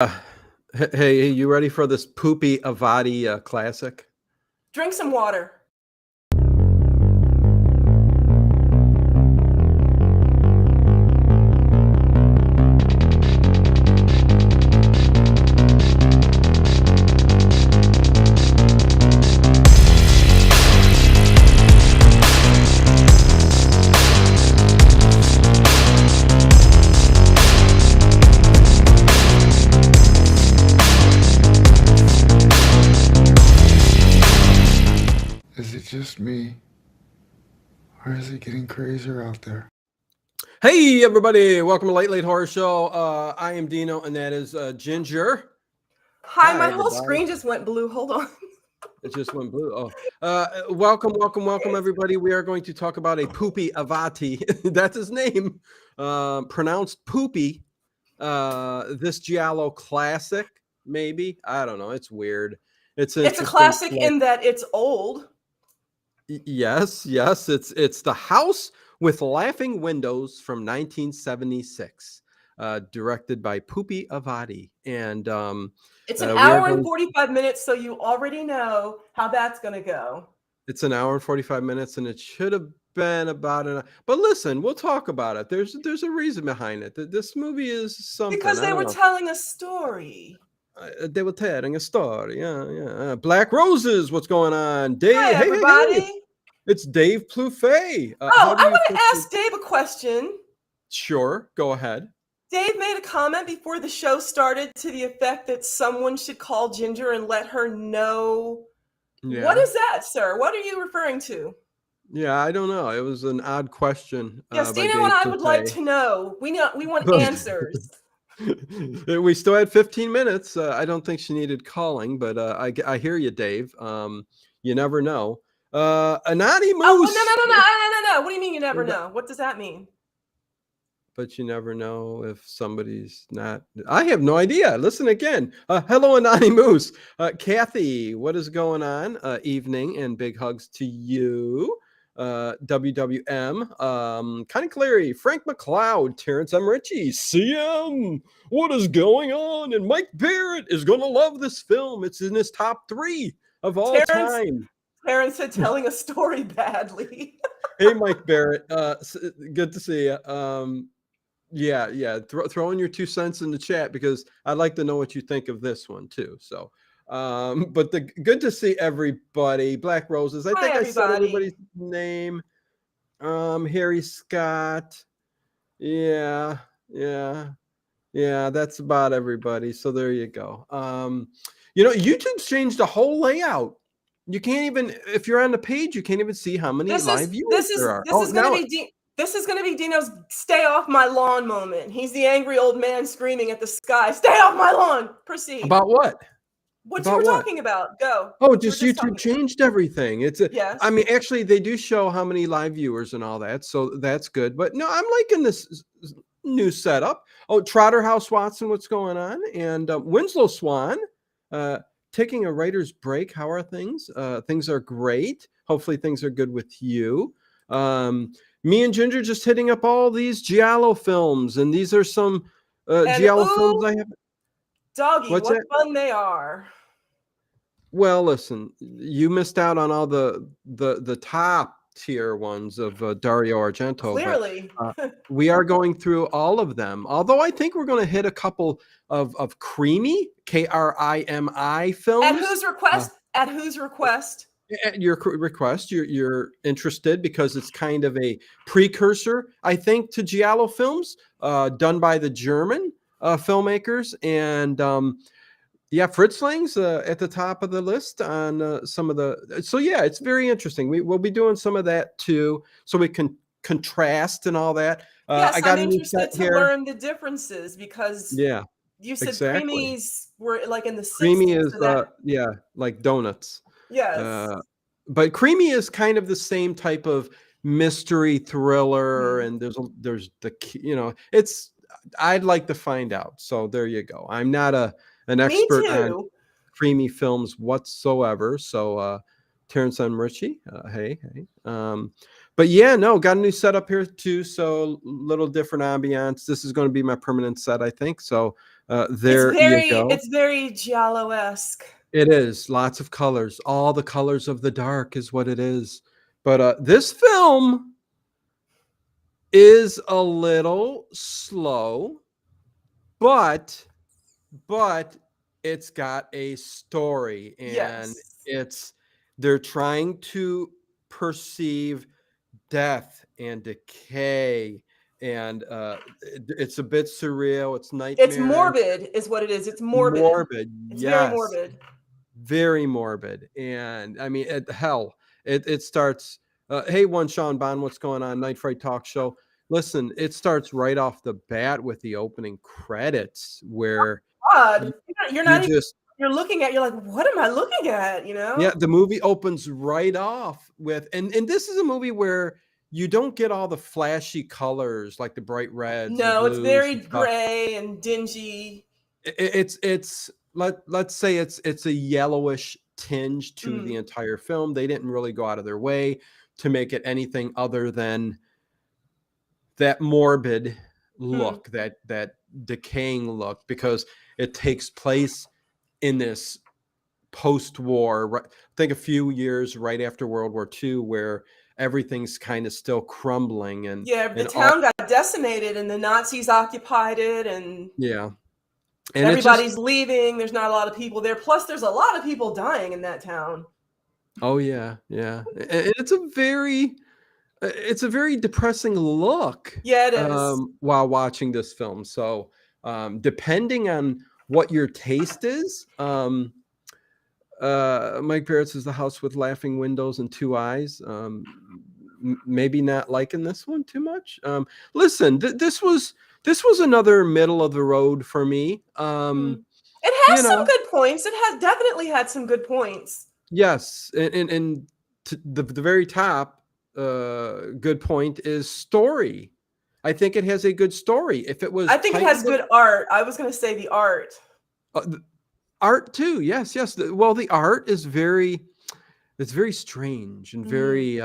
Uh, hey, you ready for this poopy Avati classic? Drink some water. Is it just me? Or is it getting crazier out there? Hey, everybody. Welcome to Late Horror Show. I am Dino, and that is Ginger. Hi, my whole everybody. screen just went blue. Hold on. It just went blue. Welcome, everybody. We are going to talk about a poopy Avati. That's his name. Pronounced poopy. This Giallo classic, maybe. I don't know. It's weird. It's a classic in that it's old. Yes. It's The House with Laughing Windows from 1976, directed by Poopy Avati. And it's an hour and 45 minutes, so you already know how that's going to go. It's an hour and 45 minutes, and it should have been about an hour. But listen, we'll talk about it. There's a reason behind it. This movie is something. Because they were telling a story. They were telling a story. Yeah. Black Roses, what's going on? Dave, Hi, everybody. Hey. It's Dave Plouffe. I want to ask Dave a question. Sure, go ahead. Dave made a comment before the show started to the effect that someone should call Ginger and let her know. Yeah. What is that, sir? What are you referring to? Yeah, I don't know. It was an odd question. Yes, Dino and I would like to know. We want answers. We still had 15 minutes. I don't think she needed calling, but I hear you, Dave. You never know. Anonymous. Oh, no. What do you mean you never know? What does that mean? But you never know if somebody's not. I have no idea. Listen again. Hello, Anonymous. Kathy, what is going on? Evening and big hugs to you. WWM, Connie Cleary, Frank McLeod, Terrence M. Ritchie, CM, what is going on? And Mike Barrett is going to love this film. It's in his top 3 of all time. Terrence said telling a story badly. Hey, Mike Barrett, good to see you. Yeah. Throw in your 2 cents in the chat because I'd like to know what you think of this one too. So, but good to see everybody. Black Roses. I think I said everybody's name. Harry Scott. Yeah. That's about everybody. So there you go. YouTube's changed the whole layout. You can't even, if you're on the page, you can't even see how many live viewers there are. This is going to be Dino's stay off my lawn moment. He's the angry old man screaming at the sky. Stay off my lawn. Proceed. About what? What you were talking about. Go. Oh, just YouTube changed everything. Yes. I mean, actually, they do show how many live viewers and all that. So that's good. But no, I'm liking this new setup. Oh, Trotter House Watson, what's going on? And Winslow Swan, taking a writer's break. How are things? Things are great. Hopefully things are good with you. Me and Ginger just hitting up all these Giallo films, and these are some Giallo films I have. Doggy, what fun they are. Well, listen, you missed out on all the top tier ones of Dario Argento. Clearly. But, we are going through all of them, although I think we're going to hit a couple of creamy, Krimi films. At whose request? At whose request? At your request, you're interested because it's kind of a precursor, I think, to Giallo films done by the German filmmakers. And Fritzling's at the top of the list on some of the. So, yeah, it's very interesting. We'll be doing some of that, too, so we can contrast and all that. Yes, I'm interested to learn the differences because you said creamies were like in the 60s. Creamy is, like donuts. Yes. But Creamy is kind of the same type of mystery thriller, and there's it's. I'd like to find out. So there you go. I'm not an expert on Creamy films whatsoever. So Terrence M. Ritchie, hey. But yeah, no, got a new setup here too. So little different ambiance. This is going to be my permanent set, I think. So There you go. It's very Giallo-esque. It is lots of colors. All the colors of the dark is what it is. But this film is a little slow, but it's got a story, and Yes. they're trying to perceive death and decay, and it's a bit surreal. It's It's nightmarish, morbid is what it is. It's morbid. morbid. It's very Yes, morbid. very morbid. And I mean, hell, it starts. Hey, one Sean Bond, what's going on? Night Fright Talk Show. Listen, it starts right off the bat with the opening credits, where God, you're you not even, just you're like, what am I looking at? You yeah, know? the movie opens right off with, and this is a movie where you don't get all the flashy colors like the bright reds and No, it's blues very and stuff. gray and dingy. It's let's say it's a yellowish tinge to the Mm, entire film. They didn't really go out of their way to make it anything other than that morbid mm. look, that decaying look, because it takes place in this post-war, I think a few years right after World War II, where everything's kind of still crumbling, Yeah, the and all town got decimated and the Nazis occupied it, and yeah, and it's just everybody's leaving. There's not a lot of people there. Plus, there's a lot of people dying in that town. oh yeah, yeah, and it's a very depressing look Yeah, it is. while watching this film. So depending on what your taste is, Mike Barrett says the house with laughing windows and two eyes. Maybe not liking this one too much. Listen, this was another middle of the road for me. Mm. It You has some know, good points. It has definitely had some good points. yes, and to the very top, good point is story. I think it has a good story. If it was I think it has tightened, good art. I was going to say the art. the art too. Yes, yes. Well, the art is it's very strange and Mm, very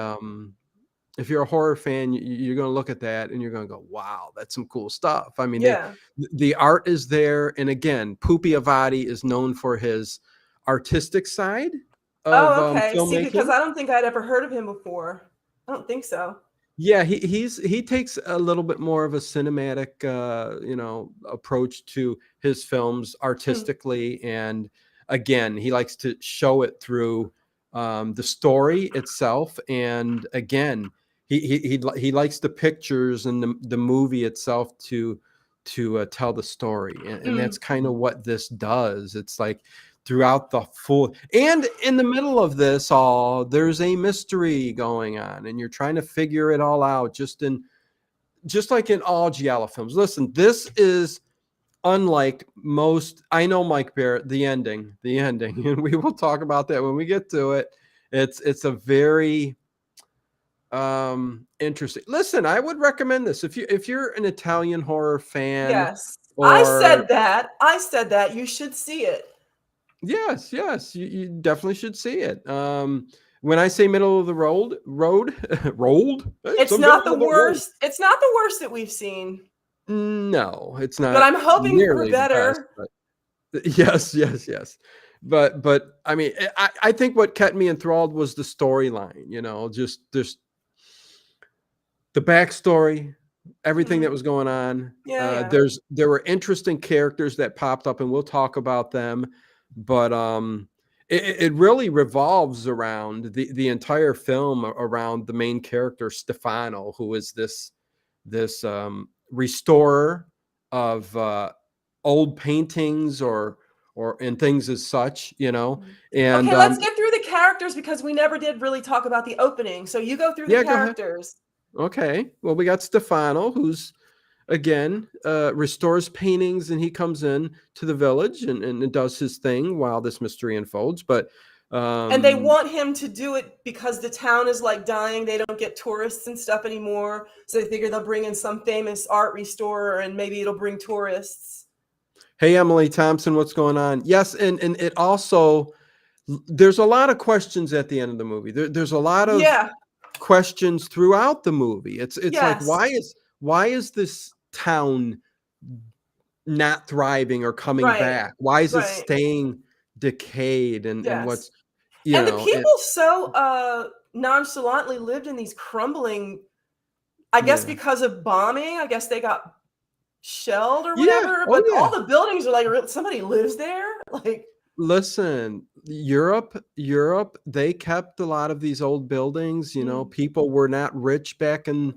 if you're a horror fan, you're going to look at that and you're going to go, wow, that's some cool stuff. I mean, yeah. the art is there. And again, Pupi Avati is known for his artistic side of Oh, okay. See, because filmmaking. I don't think I'd ever heard of him before. I don't think so. Yeah, he takes a little bit more of a cinematic approach to his films Hmm. artistically, and again, he likes to show it through the story itself, and again, he likes the pictures and the movie itself to tell the story, and that's Mm, kind of what this does. It's like throughout the full, and in the middle of this all, there's a mystery going on and you're trying to figure it all out, just like in all Giallo films. Listen, this is unlike most. I know, Mike Barrett, the ending and we will talk about that when we get to it. It's a very interesting. Listen, I would recommend this if you're an Italian horror fan, yes. I or said that. I said that. You should see it. yes, yes, you definitely should see it. When I say middle of the road, rolled, it's It's a not middle the of the road. worst. It's not the worst that we've seen, No, it's but not I'm hoping for nearly the best, better. but yes, yes, yes. But I mean, I think what kept me enthralled was the storyline. Just there's the backstory, everything that Mm, was going on. yeah, yeah. There were interesting characters that popped up, and we'll talk about them. But it really revolves around the entire film around the main character Stefano, who is this restorer of old paintings or and things as such, Mm. and Okay, let's get through the characters because we never did really talk about the opening. So you go through the yeah, go ahead. characters. Okay, well, we got Stefano, who's again restores paintings, and he comes in to the village and does his thing while this mystery unfolds. But And they um want him to do it because the town is like dying. They don't get tourists and stuff anymore. So they figure they'll bring in some famous art restorer and maybe it'll bring tourists. hey, Emily Thompson, what's going on? Yes, and it also, there's a lot of questions at the end of the movie. There's a lot of Yeah. questions throughout the movie. It's like, Yes. why is this town not thriving or coming Right. back? Why is it Right. staying decayed? And Yes. what's, you And the know, it, people so nonchalantly lived in these crumbling, I guess yeah. because of bombing, I guess they got shelled or Yeah. whatever, Oh but all yeah. the buildings are like somebody lives there? Like, Listen, Europe, they kept a lot of these old buildings. People were not rich back in,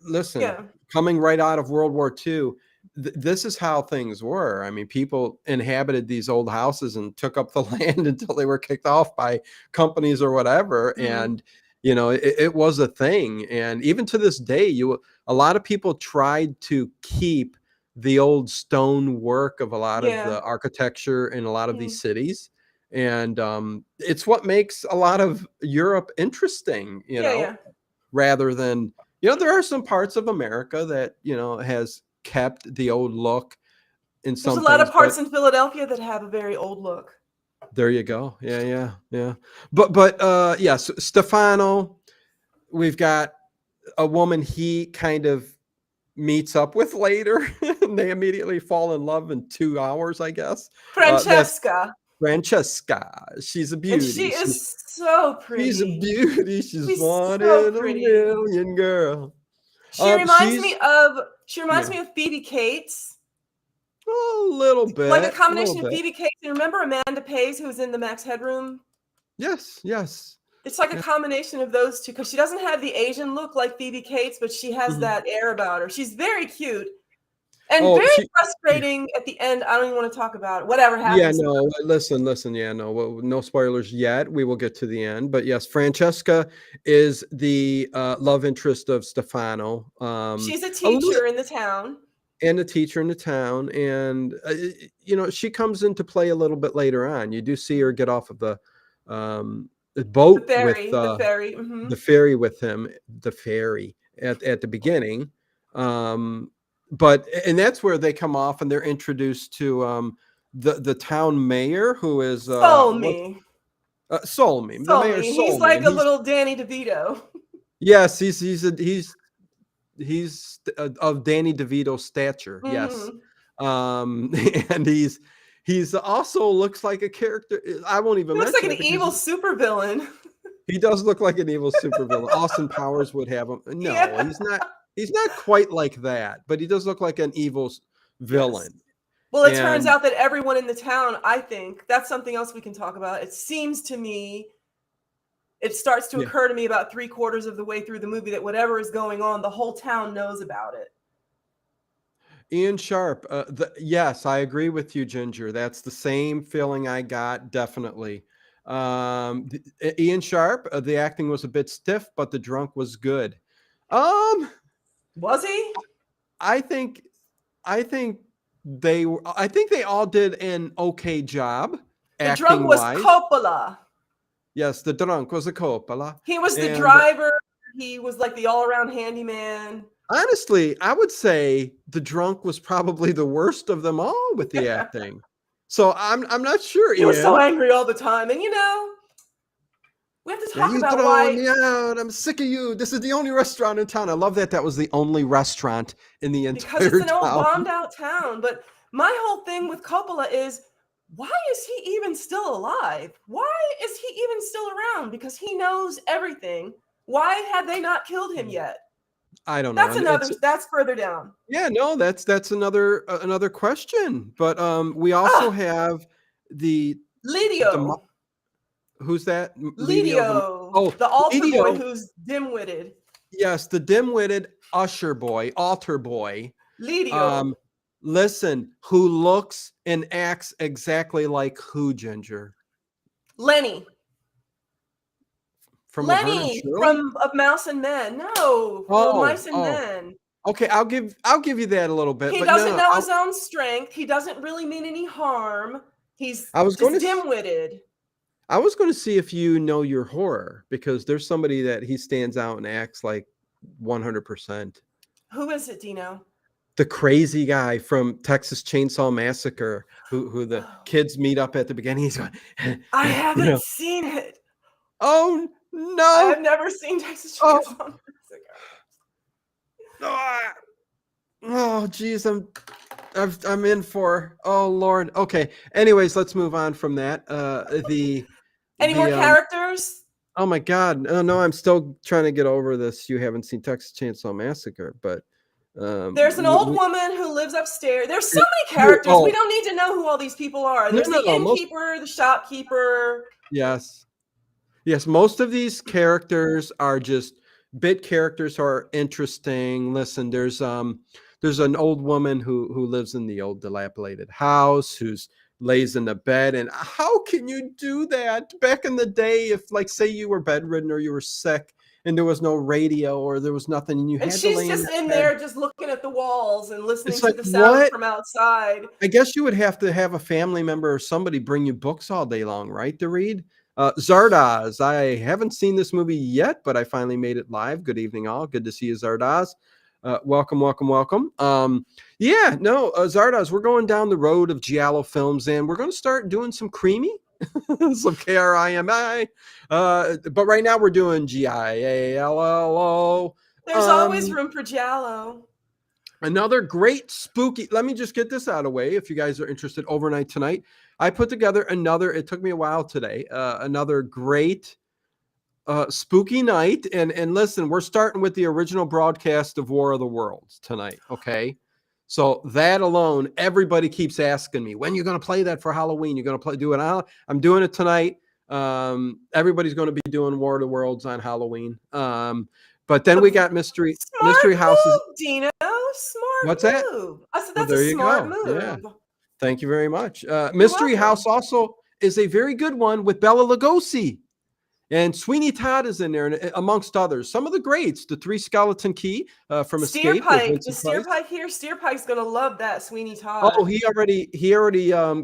listen, yeah. coming right out of World War II, this is how things were. I mean, people inhabited these old houses and took up the land until they were kicked off by companies or whatever. Mm. And, it was a thing. And even to this day, a lot of people tried to keep the old stone work of a lot of Yeah. the architecture in a lot of Mm. these cities. And it's what makes a lot of Europe interesting, Yeah, yeah. rather than, there are some parts of America that, has kept the old look in There's a some lot of things, parts but in Philadelphia that have a very old look. there you go. Yeah, yeah, yeah. But yes, Stefano, we've got a woman he kind of meets up with later and they immediately fall in love in 2 hours, I guess. That's Francesca, Francesca. She's a and beauty. she is so She's a pretty. beauty. She's She's one so in a pretty. million, girl. She reminds me She's of she reminds yeah, me of Phoebe Cates. a little Like a bit, a little combination of bit. Phoebe Cates. You remember Amanda Pays, who was in the Max Headroom? Yes, yes. It's like a Yeah. combination of those two because she doesn't have the Asian look like Phoebe Cates, but she has Mhm. that air about her. She's very cute and Oh, very yeah. frustrating at the end. I don't even want to talk about it. Whatever Yeah, happens to no, listen. Yeah, no, no spoilers yet. We will get to the end, but yes, Francesca is the love interest of Stefano. she's a A little, teacher in the town. and a teacher in the town, and she comes into play a little bit later on. You do see her get off of the The boat with ferry, the ferry. the ferry with him, the ferry at the beginning. But and that's where they come off and they're introduced to the town mayor, who is Soul what me. Solmy, the Soul mayor me. He's Solmy, like and a he's little Danny DeVito. yes, he's of Danny DeVito's stature. Yes. Hmm. And he's also looks like a character. I won't even He looks like mention an it because evil supervillain. he does look like an evil supervillain. Austin Powers would have him. No, Yeah. he's not quite like that, but he does look like an evil Yes. villain. Well, it turns And out that everyone in the town, I think, that's something else we can talk about. It seems to me, it starts to yeah, occur to me about 3/4 of the way through the movie that whatever is going on, the whole town knows about it. Ian Sharp. Yes, I agree with you, Ginger. That's the same feeling I got. Definitely. Ian Sharp. The acting was a bit stiff, but the drunk was good. Um, Was he? I think, I think I think they all did an okay job The drunk acting was wise. Coppola. Yes, the drunk was a Coppola, He was the and driver. He was like the all-around handyman. honestly, I would say the drunk was probably the worst of them all with the acting. So I'm not sure, He was so Ian. angry all the time. And we have to Yeah, talk you about throwing why, me out. I'm sick of you. This is the only restaurant in town. I love that that was the only restaurant in the because it's entire an old town. bombed out town. But my whole thing with Coppola is, why is he even still alive? Why is he even still around? Because he knows everything. Why have they not killed him yet? I don't know. And That's further down. yeah, no, that's another question. But we also Ah, have the Lidio. who's that? Lidio Lidio, the altar boy Lidio. who's dim-witted. Yes, the dim-witted usher boy, altar boy. Lidio. Um, listen, who looks and acts exactly like who, Ginger? Lenny. From Laverne and Lenny Shirley? from Of Mouse and Men. No, from Oh, Mice and oh. Men. Okay, I'll give you that a little bit, He but no, doesn't no. know his own strength. He doesn't really mean any harm. He's I was going just to dim-witted. I was going to see if you know your horror because there's somebody that he stands out and acts like 100%. Who is it, Dino? The crazy guy from Texas Chainsaw Massacre, who the Oh, kids meet up at the beginning. He's going, I you haven't know, seen it. oh I have no, never seen Texas oh, Chainsaw Massacre. ah. Oh, geez, I'm in for. Oh Lord. Okay. Anyways, let's move on from that. Any more The characters? Oh my God. Oh no, I'm still trying to get over this. You haven't seen Texas Chainsaw Massacre, but There's an old woman who lives upstairs. There's so many characters. We oh don't need to know who all these people are. no There's no the no most innkeeper, the shopkeeper. yes. Yes, most of these characters are just bit characters who are interesting. Listen, there's an old woman who lives in the old dilapidated house who's lays in the bed. And how can you do that? Back in the day, if like say you were bedridden or you were sick and there was no radio or there was nothing and you And had to she's lay in just that in bed, there just looking at the walls and listening it's to like the sounds what? from outside. I guess you would have to have a family member or somebody bring you books all day long, right, to read? Zardoz. I haven't seen this movie yet, but I finally made it live. Good evening, all. Good to see you, Zardoz. Welcome, welcome, welcome. Yeah, no, Zardoz, we're going down the road of Giallo films, and we're going to start doing some creamy, some KRIMI. But right now we're doing GIALLO. There's always room for Giallo. Another great spooky. Let me just get this out of the way. If you guys are interested, overnight tonight, I put together another. It took me a while today. Another great spooky night. And listen, we're starting with the original broadcast of War of the Worlds tonight. Okay, so that alone, everybody keeps asking me when you're going to play that for Halloween. You're going to do it. I'm doing it tonight. Everybody's going to be doing War of the Worlds on Halloween. But then we got mystery Smart houses. move, Dino. Smart What's that? move. I said Well, that's there a you smart go. move. Yeah. Thank you very much. Mystery welcome. House also is a very good one with Bela Lugosi. And Sweeney Todd is in there, and amongst others. Some of the greats, the Three Skeleton Key from Escape with Steerpike. The Vincent Price. Steerpike here. Steerpike's gonna love that Sweeney Todd. Oh, he already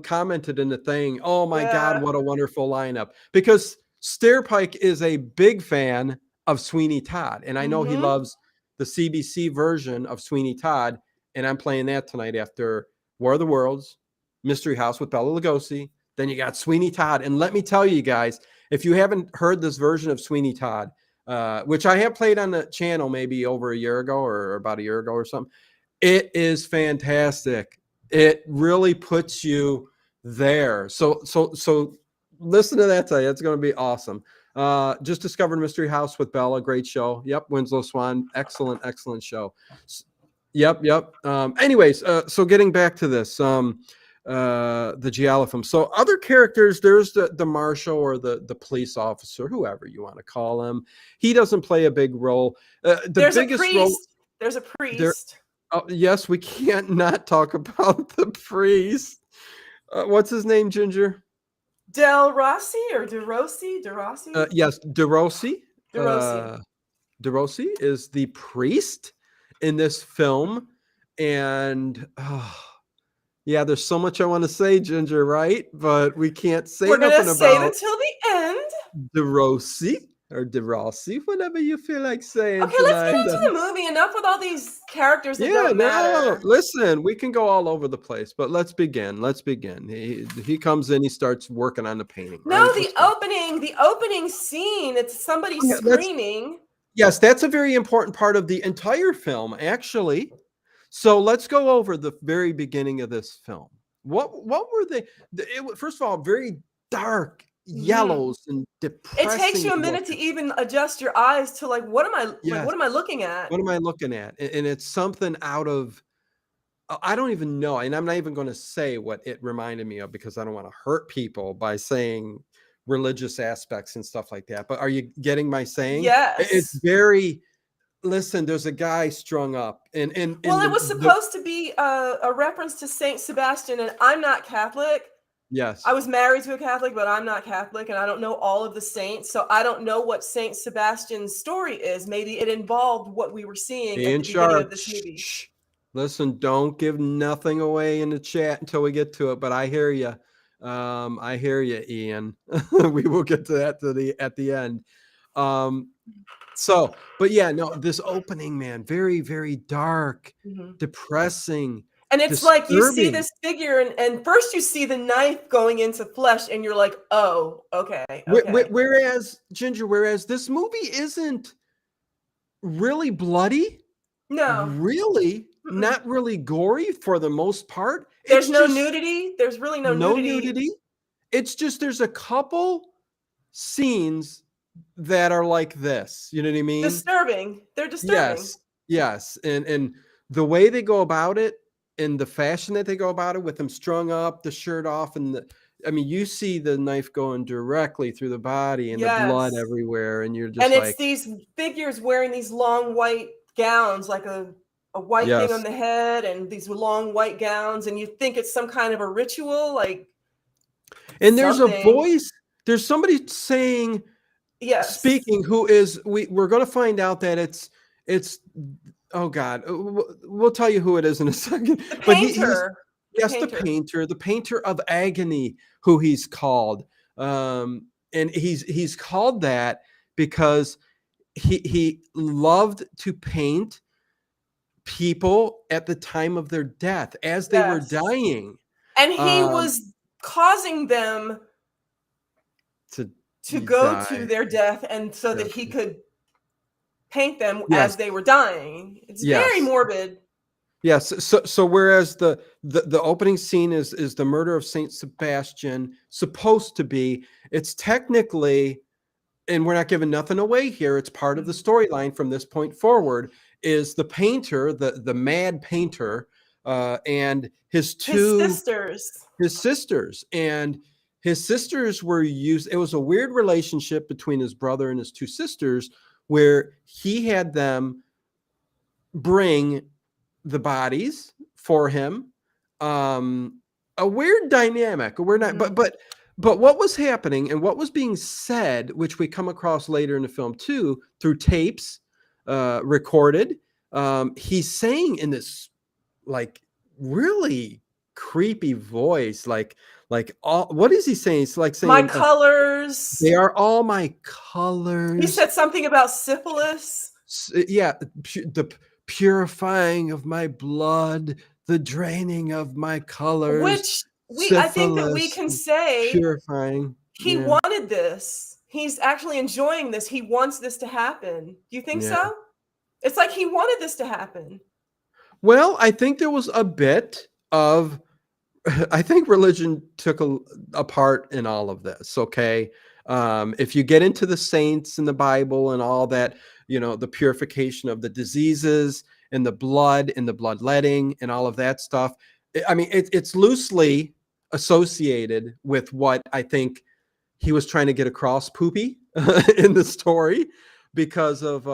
commented in the thing. Oh my God, Yeah. what a wonderful lineup! Because Steerpike is a big fan of Sweeney Todd, and I know he loves the CBC version of Sweeney Todd. And I'm playing that tonight after War of the Worlds, Mystery House with Bela Lugosi. Then you got Sweeney Todd, and let me tell you guys, if you haven't heard this version of Sweeney Todd, which I have played on the channel maybe over a year ago or about a year ago or something. It is fantastic. It really puts you there. So listen to that today. It's going to be awesome. Just discovered Mystery House with Bella. Great show. Yep. Winslow Swan. Excellent show. Yep. Anyways, so getting back to this, the Giallo film. So other characters, there's the marshal or the police officer, whoever you want to call him. He doesn't play a big role. There's a priest. There's a priest. Oh, yes, we can't not talk about the priest. What's his name, Ginger? Del Rossi or De Rossi? De Rossi? Yes, De Rossi. De Rossi. De Rossi is the priest in this film. And yeah, there's so much I want to say, Ginger, right? But we can't say We're nothing gonna save about it till the end. De Rossi or De Rossi, whatever you feel like saying. Okay, let's get into the movie. Enough with all these characters that don't matter. Listen, we can go all over the place, but let's begin. He comes in, he starts working on the painting. No, right? the opening scene, it's somebody screaming. Yes, that's a very important part of the entire film, actually. So let's go over the very beginning of this film. What were they? First of all, very dark yellows and depressing. It takes you a minute to even adjust your eyes to like, what am I looking at? What am I looking at? And it's something out of, I don't even know. And I'm not even going to say what it reminded me of because I don't want to hurt people by saying religious aspects and stuff like that. But are you getting my saying? Yes. It's very, listen, there's a guy strung up. And well, it was supposed to be a reference to Saint Sebastian, and I'm not Catholic. Yes. I was married to a Catholic, but I'm not Catholic, and I don't know all of the saints, so I don't know what Saint Sebastian's story is. Maybe it involved what we were seeing at the beginning of this movie. Shh. Listen, don't give nothing away in the chat until we get to it, but I hear you. I hear you, Ian. We will get to that at the end. So, but yeah, no, this opening, man, very, very dark, depressing. And it's like you see this figure, and first you see the knife going into flesh, and you're like, oh, okay. Whereas, Ginger, this movie isn't really bloody. No. Really, Mm-mm. not really gory for the most part. There's It's no just nudity. There's really no no nudity. nudity. It's just there's a couple scenes that are like this. You know what I mean? Disturbing. They're disturbing. Yes, yes, and the way they go about it, and the fashion that they go about it, with them strung up, the shirt off, and I mean, you see the knife going directly through the body and the blood Yes. everywhere, and you're And just it's like, these figures wearing these long white gowns, like a white thing on yes. the head and these long white gowns, and you think it's some kind of a ritual, like And there's a something. voice, there's somebody saying, Yes. speaking, who is, we're going to find out that it's oh god, we'll tell you who it is in a second, The but he's painter. The yes, painter. the painter of agony, who he's called, and he's called that because he loved to paint people at the time of their death, as they were Yes. dying, And he um was causing them to to go to die. their death and so that he Okay. could paint them Yes, as they were dying. It's very yes. morbid. Yes. So whereas the opening scene is the murder of Saint Sebastian, supposed to be, it's technically, and we're not giving nothing away here, it's part of the Mhm. storyline from this point forward, is the painter, the mad painter, and His sisters. his sisters, and his sisters were used. It was a weird relationship between his brother and his two sisters, where he had them bring the bodies for him. A weird dynamic. We're not, Mhm. but what was happening and what was being said, which we come across later in the film too, through tapes, recorded. He's saying in this like really creepy voice, like all. What is he saying? It's like My saying, colors. "They are all my He colors." said something about syphilis, Yeah, the purifying of my blood, the draining of my colors, which I think that we syphilis, can say purifying. he Yeah, wanted this. He's actually enjoying this. He wants this to happen. Do you think yeah. so? It's like he wanted this to happen. Well, I think there was a bit of, I think religion took a part in all of this. Okay. If you get into the saints in the Bible and all that, the purification of the diseases and the bloodletting and all of that stuff. I mean, it's loosely associated with what I think he was trying to get across, Poopy, in the story, because of,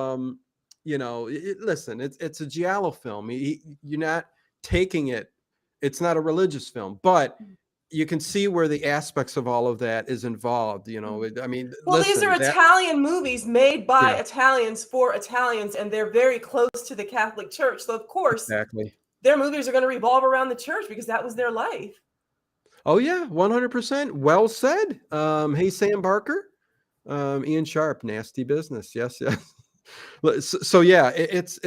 listen, it's a Giallo film. You're not taking it. It's not a religious film, but you can see where the aspects of all of that is involved. I mean, Well, these are listen, that, Italian movies made by yeah, Italians for Italians, and they're very close to the Catholic Church. So, of course, exactly. their movies are going to revolve around the church because that was their life. Oh yeah, 100%. Well said. Hey, Sam Barker, Ian Sharp, nasty business. Yes, yes. So yeah, it's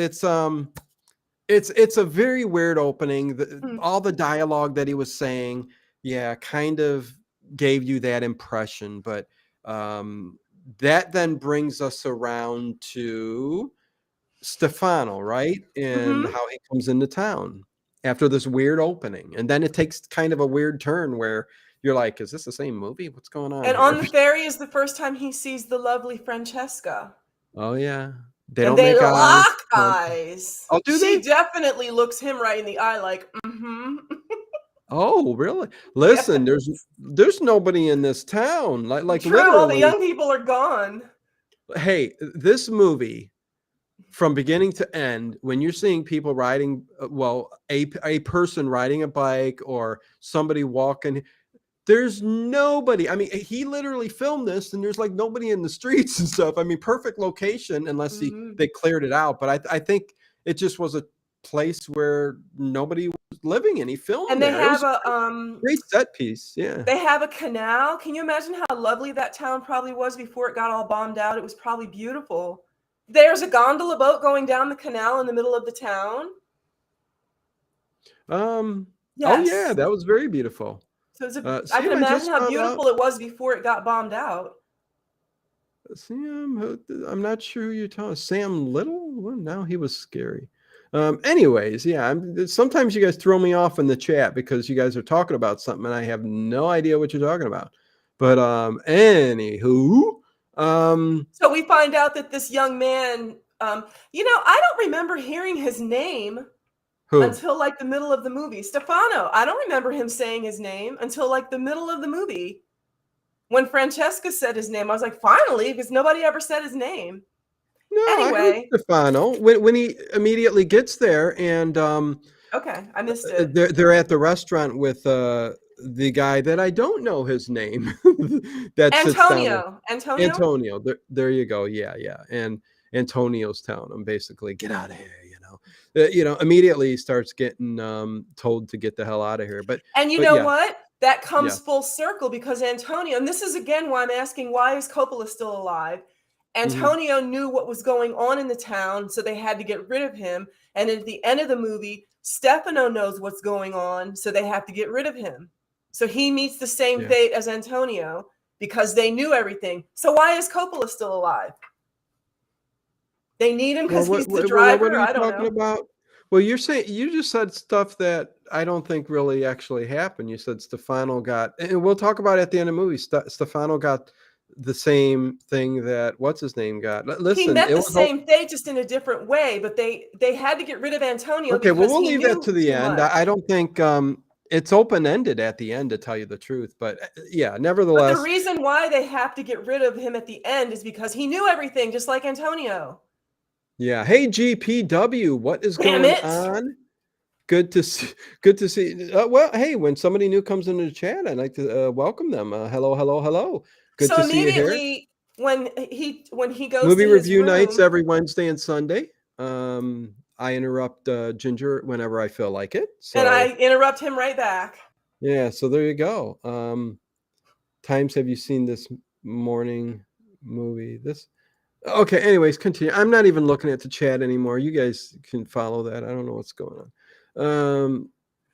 a very weird opening. Mm. All the dialogue that he was saying, yeah, kind of gave you that impression. But that then brings us around to Stefano, right? And Mhm. how he comes into town after this weird opening. And then it takes kind of a weird turn where you're like, is this the same movie? What's going on And here? on the ferry is the first time he sees the lovely Francesca. Oh yeah. They And don't they make eye lock contact. eyes. Oh, do She they? definitely looks him right in the eye, like, mm-hmm. Oh, really? Yeah. Listen, there's nobody in this town. Like True, all the literally, young people are gone. hey, this movie from beginning to end, when you're seeing people riding, well, a person riding a bike or somebody walking, there's nobody. I mean, he literally filmed this and there's like nobody in the streets and stuff. I mean, perfect location unless Mhm. they cleared it out. But I think it just was a place where nobody was living and he filmed And they there. It have was a a great set piece. Yeah. canal. Can you imagine how lovely that town probably was before it got all bombed out? It was probably beautiful. There's a gondola boat going down the canal in the middle of the town. Oh yeah, Yes. that was very beautiful. So I can Sam, I imagine just how found out. beautiful it was before it got bombed out. Sam, I'm not sure who you're talking. Sam Little? Well, now he was scary. Anyways, yeah, sometimes you guys throw me off in the chat because you guys are talking about something and I have no idea what you're talking about. But anywho, So we find out that this young man, I don't remember hearing his name who? until like the middle of the movie. Stefano. I don't remember him saying his name until like the middle of the movie. When Francesca said his name, I was like, finally, because nobody ever said his name. No, I heard Anyway, Stefano when he immediately gets there, and okay, I missed it. they're at the restaurant with the guy that I don't know his name that sits down with Antonio. Antonio. There you go. Yeah, yeah. And Antonio's telling him basically, get out of here. Immediately he starts getting told to get the hell out of here. But you know yeah, what? That comes yeah. full circle because Antonio, and this is again why I'm asking, why is Coppola still alive? Antonio knew what was going on in the town, so they had to get rid of him. And at the end of the movie, Stefano knows what's going on, so they have to get rid of him. So he meets the same fate as Antonio because they knew everything. So why is Coppola still alive? They need him because he's the driver. What are you I don't talking know. about? Well, you just said stuff that I don't think really actually happened. You said Stefano got, and we'll talk about it at the end of the movie. Stefano got the same thing that what's his name got. Listen, he met the same fate, just in a different way. But they had to get rid of Antonio. Okay, well, because we'll he leave that knew to the too end. much. I don't think it's open-ended at the end, to tell you the truth. But yeah, But nevertheless, the reason why they have to get rid of him at the end is because he knew everything, just like Antonio. yeah. Hey, GPW, what is Damn going it. on? Good to see. Good to see. Well, hey, when somebody new comes into the chat, I'd like to welcome them. Hello, hello, hello. Good So to see you here. immediately when he goes Movie to his review room, nights every Wednesday and Sunday. I interrupt Ginger whenever I feel like it. So and I interrupt him right back. yeah, so there you go. Times have you seen this morning movie? Okay, anyways, continue. I'm not even looking at the chat anymore. You guys can follow that. I don't know what's going on.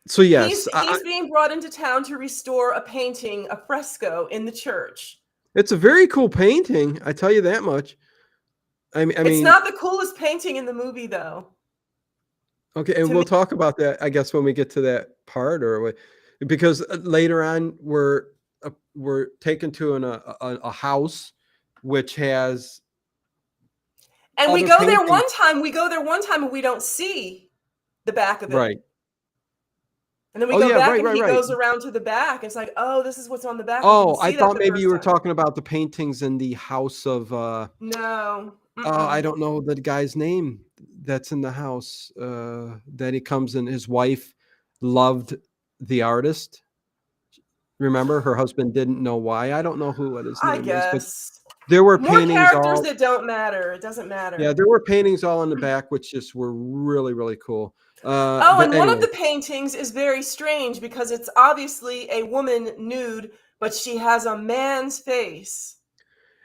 So yes, He's being brought into town to restore a painting, a fresco in the church. it's a very cool painting. I tell you that much. I mean, It's not the coolest painting in the movie, though. okay, and we'll talk about that, I guess, when we get to that part, because later on we're taken to a house which has. And we go there one time. We go there one time and we don't see the back of it. Right. And then we go back and he goes around to the back. It's like, oh, this is what's on the back. Oh, I thought maybe you were talking about the paintings in the house of. No. I don't know the guy's name that's in the house. That he comes in. His wife loved the artist. Remember, her husband didn't know why. I don't know what his name is, but there were more paintings characters that don't matter. It doesn't matter. Yeah, there were paintings all in the back, which just were really, really cool. And one of the paintings is very strange because it's obviously a woman nude, but she has a man's face.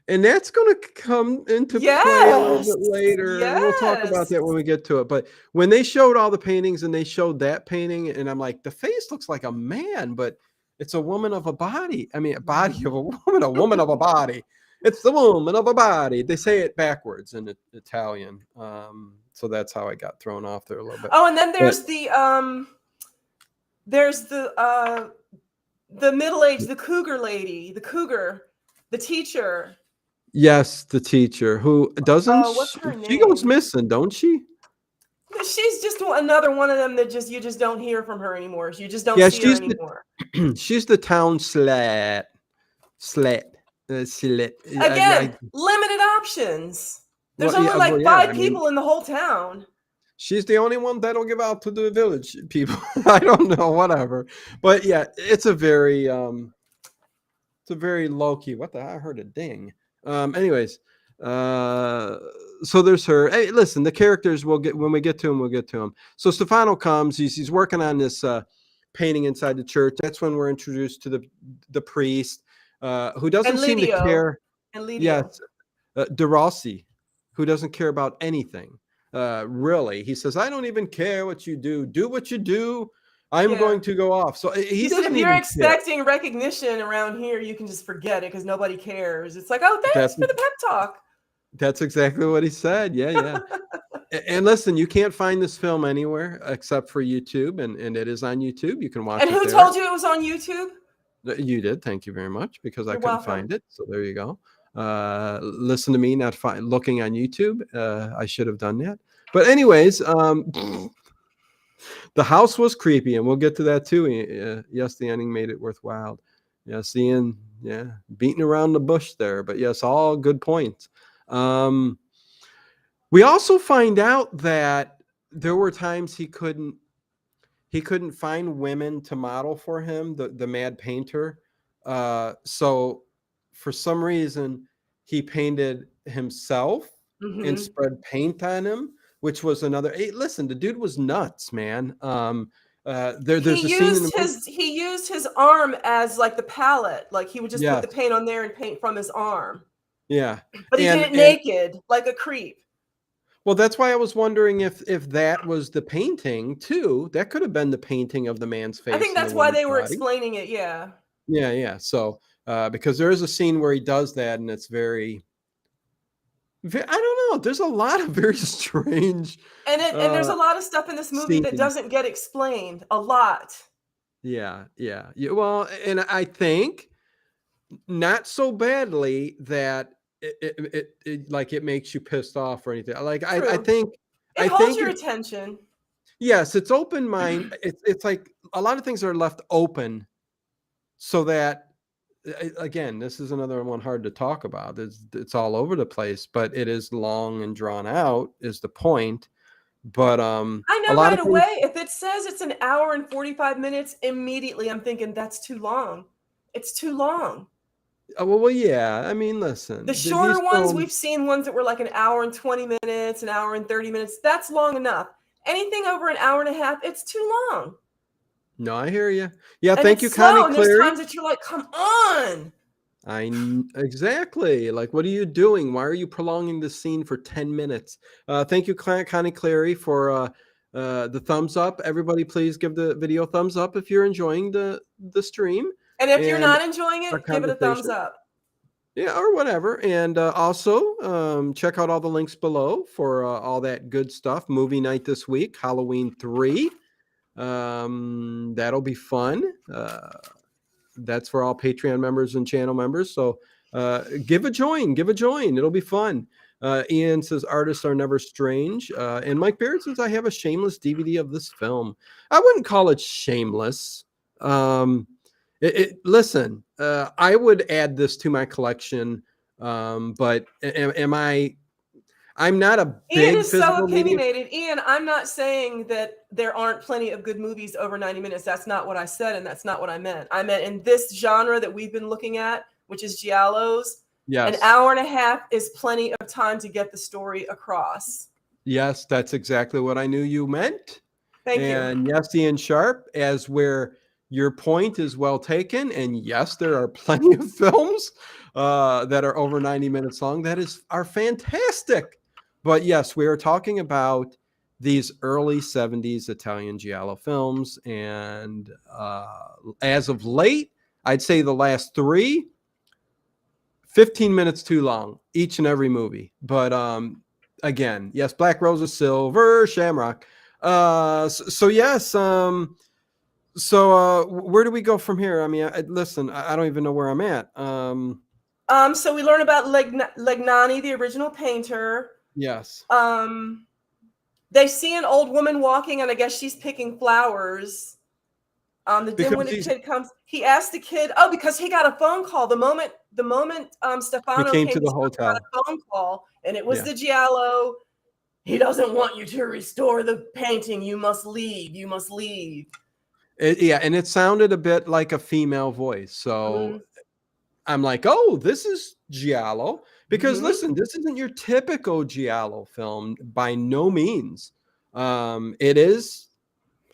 And that's going to come into play a little bit later. And we'll talk about that when we get to it. But when they showed all the paintings and they showed that painting, and I'm like, the face looks like a man, but it's a woman of a body. I mean, a body of a woman of a body. It's the woman of a body. They say it backwards in Italian. So that's how I got thrown off there a little bit. Oh, and then there's the middle-aged, the cougar lady, the teacher. Yes, the teacher who doesn't. What's her name? She goes missing, don't she? She's just another one of them that you just don't hear from her anymore. You just don't see her anymore. She's the town slat. Again, limited options. There's only 5 people in the whole town. She's the only one that'll give out to the village people. I don't know, whatever. But yeah, it's a very low key. What the hell? I heard a ding. Anyways, so there's her. Hey, listen, the characters when we get to them, we'll get to them. So Stefano comes. He's working on this painting inside the church. That's when we're introduced to the priest. Who doesn't seem to care. And Lidio. Yes, De Rossi, who doesn't care about anything. Really, he says, "I don't even care what you do. Do what you do. I'm going to go off." So he said, if you're expecting recognition around here, you can just forget it because nobody cares. It's like, oh, thanks for the pep talk. That's exactly what he said. Yeah, yeah. And listen, you can't find this film anywhere except for YouTube, and it is on YouTube. You can watch And it who there. told you it was on YouTube? You did. Thank you very much, because I You're couldn't welcome. find it. So there you go. Listen to me not looking on YouTube. I should have done that. But anyways, the house was creepy, and we'll get to that too. Yes, the ending made it worthwhile. Yes, Ian. Yeah, beating around the bush there, but yes, all good points. We also find out that there were times he couldn't find women to model for him, the mad painter. So for some reason he painted himself and Hmm. spread paint on him, which was another. Hey, listen, the dude was nuts, man. There's a scene in the movie. He used his arm as like the palette. Like he would just put Yes, the paint on there and paint from his arm. yeah, But he did it and naked, like a creep. well, that's why I was wondering if that was the painting too. That could have been the painting of the man's I think face and the that's why woman's they were body. explaining it. Yeah. Yeah, yeah. So because there is a scene where he does that, and it's very, I don't know. There's a lot of very strange And there's uh, a lot of stuff in this movie that scenes. doesn't get explained. A lot. Yeah, yeah, yeah. Well, and I think not so badly that it makes you pissed off or anything. Like I True. think It holds your attention. yes, it's open mind. It's like a lot of things are left open so that again, this is another one hard to talk about. It's all over the place, but it is long and drawn out is the point. But I a know lot right of things. away. If it says it's an hour and 45 minutes, immediately I'm thinking that's too long. It's too long. Well, yeah. I mean, listen, The these shorter ones, we've films. seen ones that were like an hour and 20 minutes, an hour and 30 minutes. That's long enough. Anything over an hour and a half, it's too long. No, I hear you. Yeah, And thank it's you, Connie slow. And there's Cleary. times that you're like, come on. Exactly. Like, what are you doing? Why are you prolonging this scene for 10 minutes? Thank you, Connie Clary, for the thumbs up. Everybody, please give the video thumbs up if you're enjoying the stream And if you're and not enjoying our it, give it a thumbs conversation. up. Yeah, or whatever. And also, check out all the links below for all that good stuff. Movie night this week, Halloween 3. That'll be fun. That's for all Patreon members and channel members. So give a join. It'll be fun. Ian says artists are never strange. And Mike Barrett says I have a shameless DVD of this film. I wouldn't call it shameless. Listen, I would add this to my collection. But am I? I'm not a Ian big is so physical media. opinionated. Ian, I'm not saying that there aren't plenty of good movies over 90 minutes. That's not what I said, and that's not what I meant. I meant in this genre that we've been looking at, which is Giallos, an Yes. hour and a half is plenty of time to get the story across. Yes, that's exactly what I knew you meant. Thank you. And yes, Ian Sharp, as where your point is well taken. And yes, there are plenty of films that are over 90 minutes long that are fantastic. But yes, we are talking about these early 70s Italian Giallo films. And as of late, I'd say the last 15 minutes too long, each and every movie. But again, yes, Black Rose of Silver, Shamrock. So yes. So where do we go from here? I mean, listen, I don't even know where I'm at. So we learn about Legnani, the original painter. Yes. They see an old woman walking, and I guess she's picking flowers. The dim-witted kid comes. He asks the kid, because he got a phone call. The moment Stefano came to the he hotel. got a phone call, and it was the Giallo. He doesn't want you to restore the painting. You must leave. You must leave. Yeah, and it sounded a bit like a female voice. So I'm like, oh, this is Giallo. Because listen, this isn't your typical Giallo film by no means. It is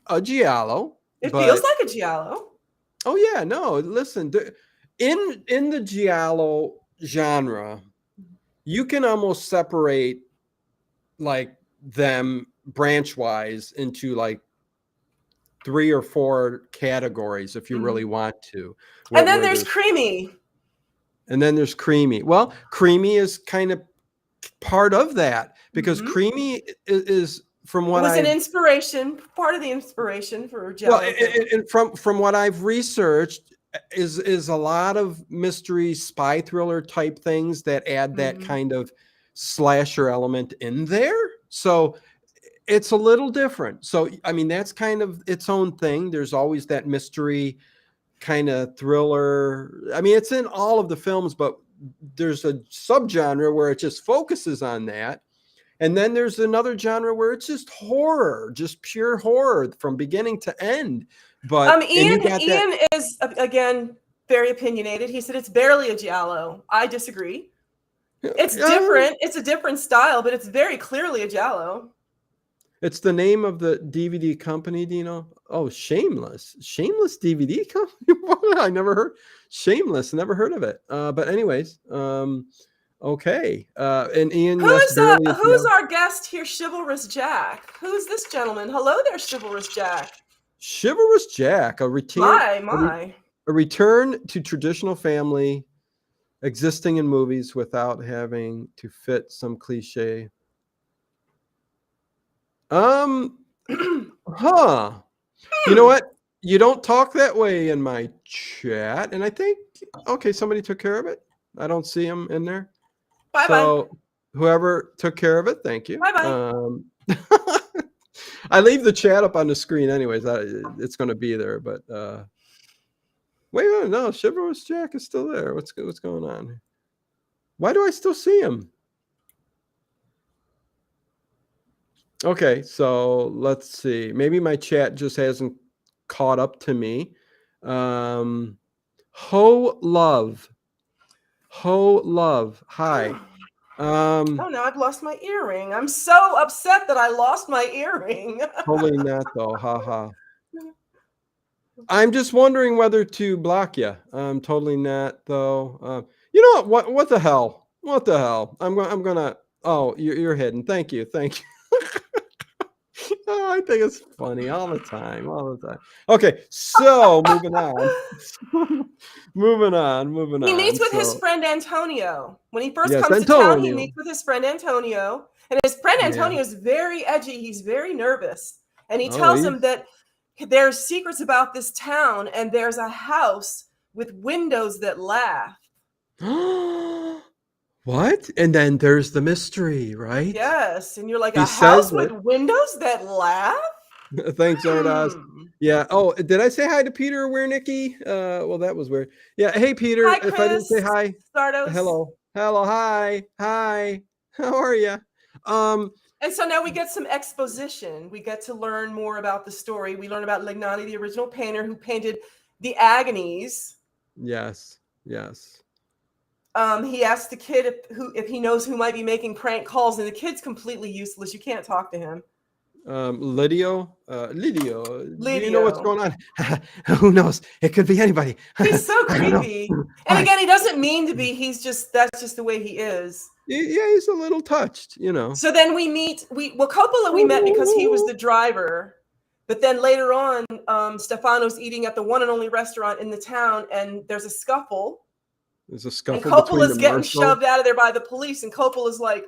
a Giallo. It feels like a Giallo. Oh yeah, no. Listen, in the Giallo genre, you can almost separate like them branch wise into like 3 or 4 categories if you really want to. And then there's creamy. And then there's creamy. Well, creamy is kind of part of that because Mhm. creamy is from It what was an I've inspiration, part of the inspiration for well, Giallo thing. and from what I've researched is a lot of mystery spy thriller type things that add that Mhm. kind of slasher element in there. So it's a little different. So I mean that's kind of its own thing. There's always that mystery kind of thriller. I mean it's in all of the films, but there's a subgenre where it just focuses on that. And then there's another genre where it's just horror, just pure horror from beginning to end. But and you got that. Ian is again very opinionated. He said it's barely a Giallo. I disagree. It's different. It's a different style, but it's very clearly a Giallo. It's the name of the DVD company, Dino. Oh, Shameless. Shameless DVD company? What? I never heard. Shameless. Never heard of it. But anyways, okay. And Ian, yes, barely a Who's Giallo. our guest here? Chivalrous Jack. Who's this gentleman? Hello there, Chivalrous Jack. Chivalrous Jack, My. a return to traditional family existing in movies without having to fit some cliche. Huh. You know what? You don't talk that way in my chat. And I think, okay, somebody took care of it. I don't see him in there. Bye-bye. So whoever took care of it, thank you. Bye-bye. I leave the chat up on the screen anyways. It's going to be there. But wait a minute. No, Chivalrous Jack is still there. What's going on? Why do I still see him? Okay, so let's see. Maybe my chat just hasn't caught up to me. Ho love. Hi. Oh no, I've lost my earring. I'm so upset that I lost my earring. Totally not though. Haha. I'm just wondering whether to block you. I'm totally not though. You know what the hell? What the hell? I'm gonna. Oh, you're hidden. Thank you. Oh, I think it's funny all the time. Okay, so moving on. moving on. He meets with his friend Antonio. When he first Yes, comes to town, he Antonio. meets with his friend Antonio. And his friend Yeah. Antonio is very edgy. He's very nervous. And he Oh, tells him that there's secrets about this town, and there's a house with windows that laugh. What? And then there's the mystery, right? Yes. And you're like, He a house says with it. windows that laugh? Thanks, Zardoz. Yeah. Oh, did I say hi to Peter Wernicki? Well, that was weird. Yeah. Hey, Peter. Hi, If I didn't say Chris. hi, Zardos. hello. Hi. How are you? And so now we get some exposition. We get to learn more about the story. We learn about Legnani, the original painter who painted the agonies. Yes. He asks the kid if he knows who might be making prank calls, and the kid's completely useless. You can't talk to him. Lydio, do you know what's going on? Who knows? It could be anybody. He's so creepy. And again, he doesn't mean to be. That's just the way he is. Yeah, he's a little touched, you know. So then we meet. Coppola we met because he was the driver. But then later on, Stefano's eating at the one and only restaurant in the town, and there's a scuffle. There's a scuffle. And Coppola's getting shoved out of there by the police, and Coppola's like,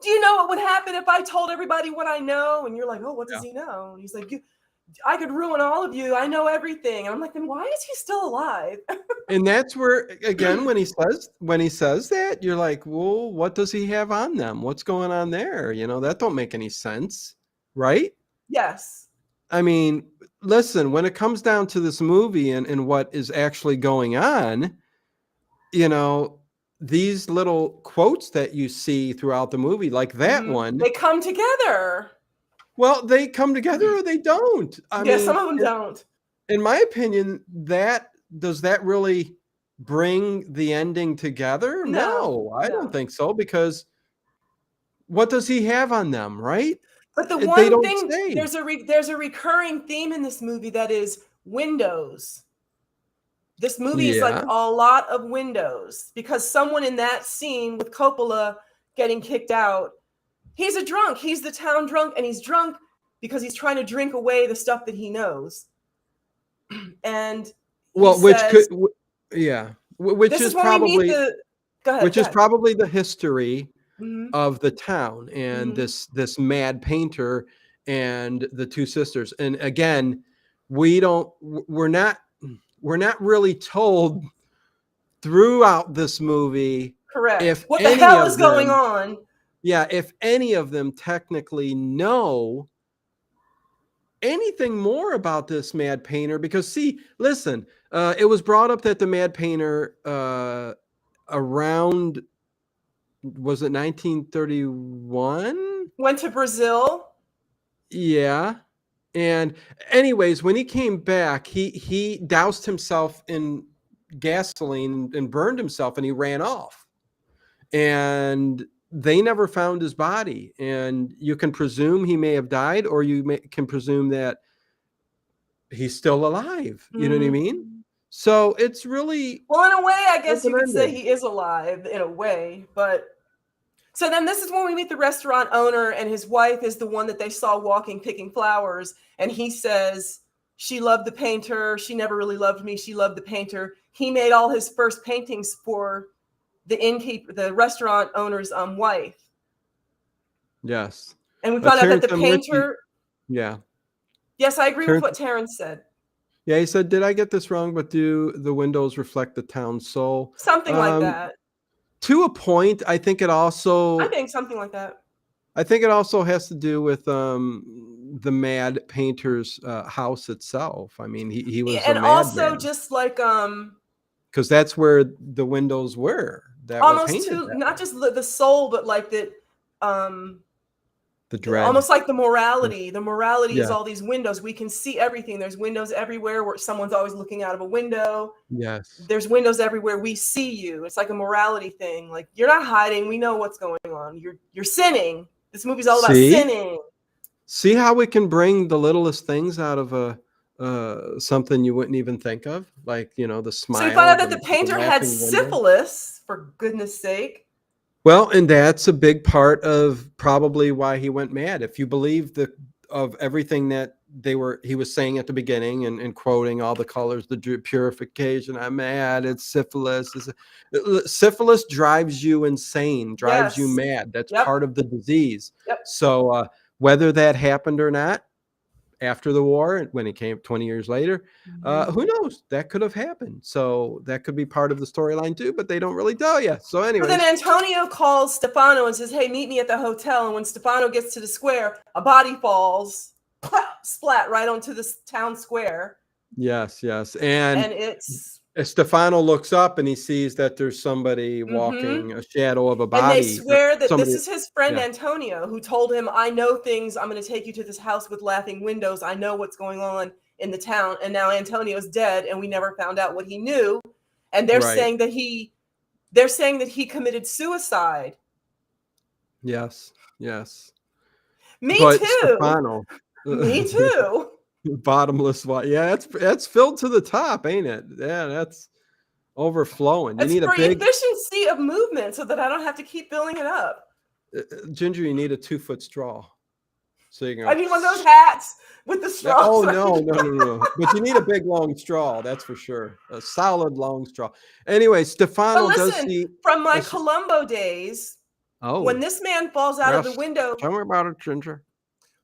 do you know what would happen if I told everybody what I know? And you're like, oh, what does he know? And he's like, I could ruin all of you. I know everything. And I'm like, then why is he still alive? And that's where, again, when he says that, you're like, well, what does he have on them? What's going on there? You know, that don't make any sense, right? Yes. I mean, listen, when it comes down to this movie and what is actually going on, you know, these little quotes that you see throughout the movie, like that one, they come together. Well, they come together or they don't. I mean, some of them don't. In my opinion, does that really bring the ending together? No, I don't think so, because what does he have on them, right? But the one thing, there's a recurring theme in this movie that is windows. This movie is like a lot of windows, because someone in that scene with Coppola getting kicked out, he's a drunk. He's the town drunk, and he's drunk because he's trying to drink away the stuff that he knows. And which is probably the history of the town, and Mhm. this mad painter and the two sisters. And again, we're not really told throughout this movie Correct. if What the any hell is of going them, on? yeah, if any of them technically know anything more about this mad painter. Because see, listen, it was brought up that the mad painter around, was it 1931? Went to Brazil. Yeah. And anyways, when he came back, he doused himself in gasoline and burned himself, and he ran off. And they never found his body. And you can presume he may have died, or can presume that he's still alive. You know what I mean? So it's really Well, in a way, I guess you could say open-ended. he is alive in a way, but so then this is when we meet the restaurant owner, and his wife is the one that they saw walking picking flowers, and he says she loved the painter, she never really loved me, she loved the painter. He made all his first paintings for the restaurant owner's wife. Yes. And we found out that Terrence the M. Ritchie, painter, yeah. yes, I agree with Terrence, what Terrence said. yeah, he said, "Did I get this wrong? But do the windows reflect the town's soul?" Something like that. To a point, I think it I also think something like that. has to do with the mad painter's house itself. I mean, he was a And also madman, just like because that's where the windows were that were almost painted too, that not way. just the soul, but like that The dread. almost like the morality. The morality is Yeah. all these windows. We can see everything. There's windows everywhere where someone's always looking out of a window. Yes. There's windows everywhere. We see you. It's like a morality thing. Like you're not hiding. We know what's going on. You're sinning. This movie's all about See? sinning. See how we can bring the littlest things out of a something you wouldn't even think of, like, the So we find smile, out that the the painter had laughing window. syphilis, for goodness sake. Well, and that's a big part of probably why he went mad. If you believe of everything that he was saying at the beginning, and quoting all the colors, the purification, I'm mad, it's syphilis. Syphilis drives you insane, drives you Yes. mad. That's Yep. part of the disease. Yep. So whether that happened or not, after the war, when it came 20 years later, who knows? That could have happened. So that could be part of the storyline too, but they don't really tell you. So But then anyways, Antonio calls Stefano and says, "Hey, meet me at the hotel." And when Stefano gets to the square, a body falls, splat right onto the town square. yes. And And it's Stefano looks up and he sees that there's somebody walking, a shadow of a and they body, or swear that this somebody. is his friend Yeah, Antonio, who told him, "I know things. I'm going to take you to this house with laughing windows. I know what's going on in the town." And now Antonio's dead, and we never found out what he knew. And they're right. saying that he committed suicide. Yes. Me But too. Stefano, Me too. bottomless water. Yeah, that's filled to the top, ain't it? Yeah, that's overflowing. You It's need a for big efficiency of movement so that I don't have to keep filling it up. Ginger. You need a 2-foot straw, so you can I go. need one of those hats with the Yeah, straw. oh no. But you need a big long straw, that's for sure. A solid long straw. Anyway, But Stefano does listen, see. from my a s- Columbo days, when Oh, this man falls out of the yes. window, Tell me about it, Ginger.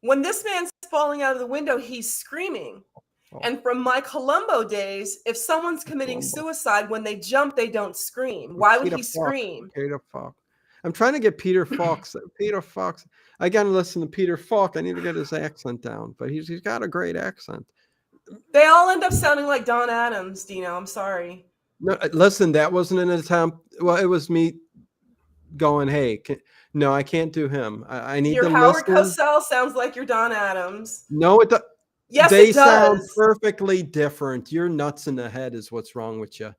when this man's falling out of the window, he's screaming. Oh, And from my Columbo days, if someone's committing Columbo. suicide, when they jump, they don't scream. Why would Peter he Falk. scream? Peter Falk. I'm trying to get Peter Falk. Peter Falk. I gotta listen to Peter Falk. I need to get his accent down, but he's got a great accent. They all end up sounding like Don Adams, Dino. I'm sorry. No, listen, that wasn't an attempt. Well, it was me going, "Hey, no, I can't do him. I need Your to Howard listen." Cosell sounds like your Don Adams. No, Yes, they it sound does. perfectly different. You're nuts in the head is what's wrong with you.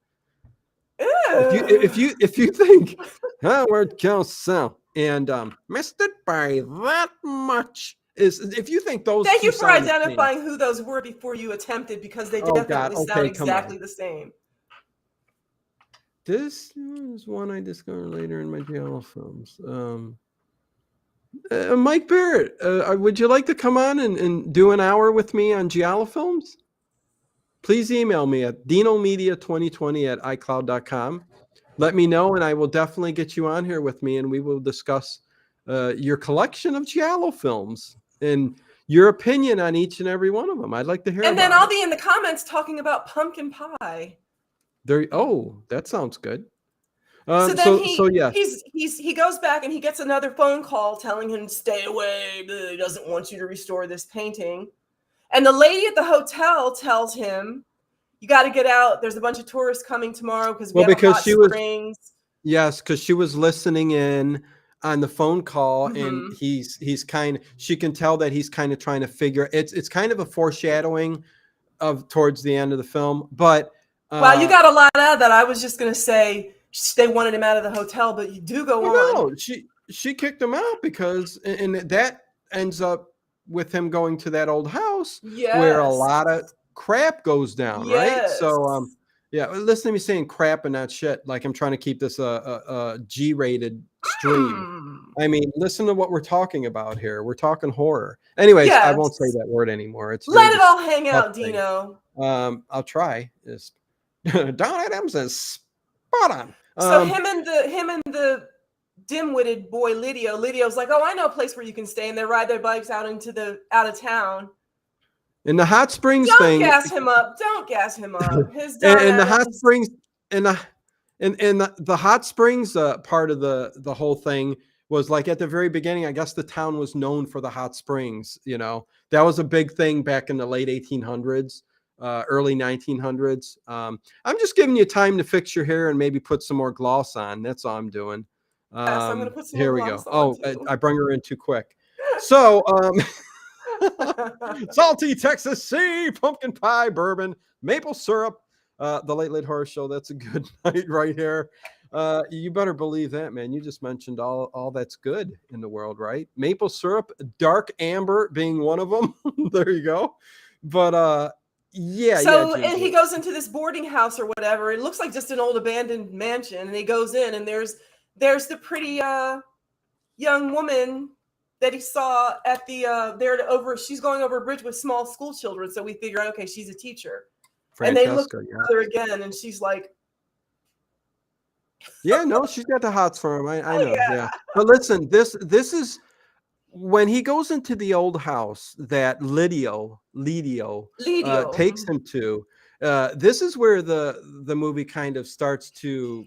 Ew. If you think Howard Cosell and missed it by that much, if you think those Thank two you for sound the same. identifying who those were before you attempted, because they Oh God, definitely sound okay, come exactly on. the same. This is one I discovered later in my Giallo films. Mike Barrett, would you like to come on and do an hour with me on Giallo films? Please email me at dinomedia2020@icloud.com. let me know, and I will definitely get you on here with me, and we will discuss your collection of Giallo films and your opinion on each and every one of them. I'd like to hear And then about I'll it. be in the comments talking about pumpkin pie. There. Oh, that sounds good. So then So yes. he goes back and he gets another phone call telling him, stay away. He doesn't want you to restore this painting. And the lady at the hotel tells him, you got to get out. There's a bunch of tourists coming tomorrow because we Well, have a because hot she was, springs. yes, because she was listening in on the phone call, and Mhm. she can tell that he's kind of trying to figure. It's kind of a foreshadowing of towards the end of the film, but Wow, you got a lot out of that. I was just going to say they wanted him out of the hotel, but you do go well, on. no, she kicked him out because, and that ends up with him going to that old house where a Yes. lot of crap goes down, right? Yes. So, yeah, listen to me saying crap and not shit. Like I'm trying to keep this a G-rated stream. I mean, listen to what we're talking about here. We're talking horror. Anyways, I won't say Yes. that word anymore. It's very Let it all hang out, disgusting. Dino. I'll try. Don Adams is spot on. So him and the dim-witted boy Lidio's like, oh, I know a place where you can stay, and they ride their bikes out of town. In the hot springs Don't thing, gas him up. Don't gas him up. His and, Don and the hot Adams. springs, and the hot springs part of the whole thing was like at the very beginning. I guess the town was known for the hot springs. You know, that was a big thing back in the late 1800s, early 1900s. I'm just giving you time to fix your hair and maybe put some more gloss on. That's all I'm doing. Yes, I'm going to put some Here more we go. gloss on, Oh, too. I bring her in too quick. So, salty Texas Sea, pumpkin pie, bourbon, maple syrup, the Late Horror Show. That's a good night right here. You better believe that, man. You just mentioned all that's good in the world, right? Maple syrup, dark amber being one of them. There you go. But yeah, So, Ginger. and he goes into this boarding house or whatever. It looks like just an old abandoned mansion, and he goes in, and there's the pretty young woman that he saw at the she's going over a bridge with small school children. So we figure out, okay, she's a teacher. And they look Francesca, at yeah. each other again, and she's like, Yeah, no, she's got the hots for him. I oh know. yeah. Yeah. But listen, this is when he goes into the old house that Lidio Lidio. takes him to. This is where the movie kind of starts to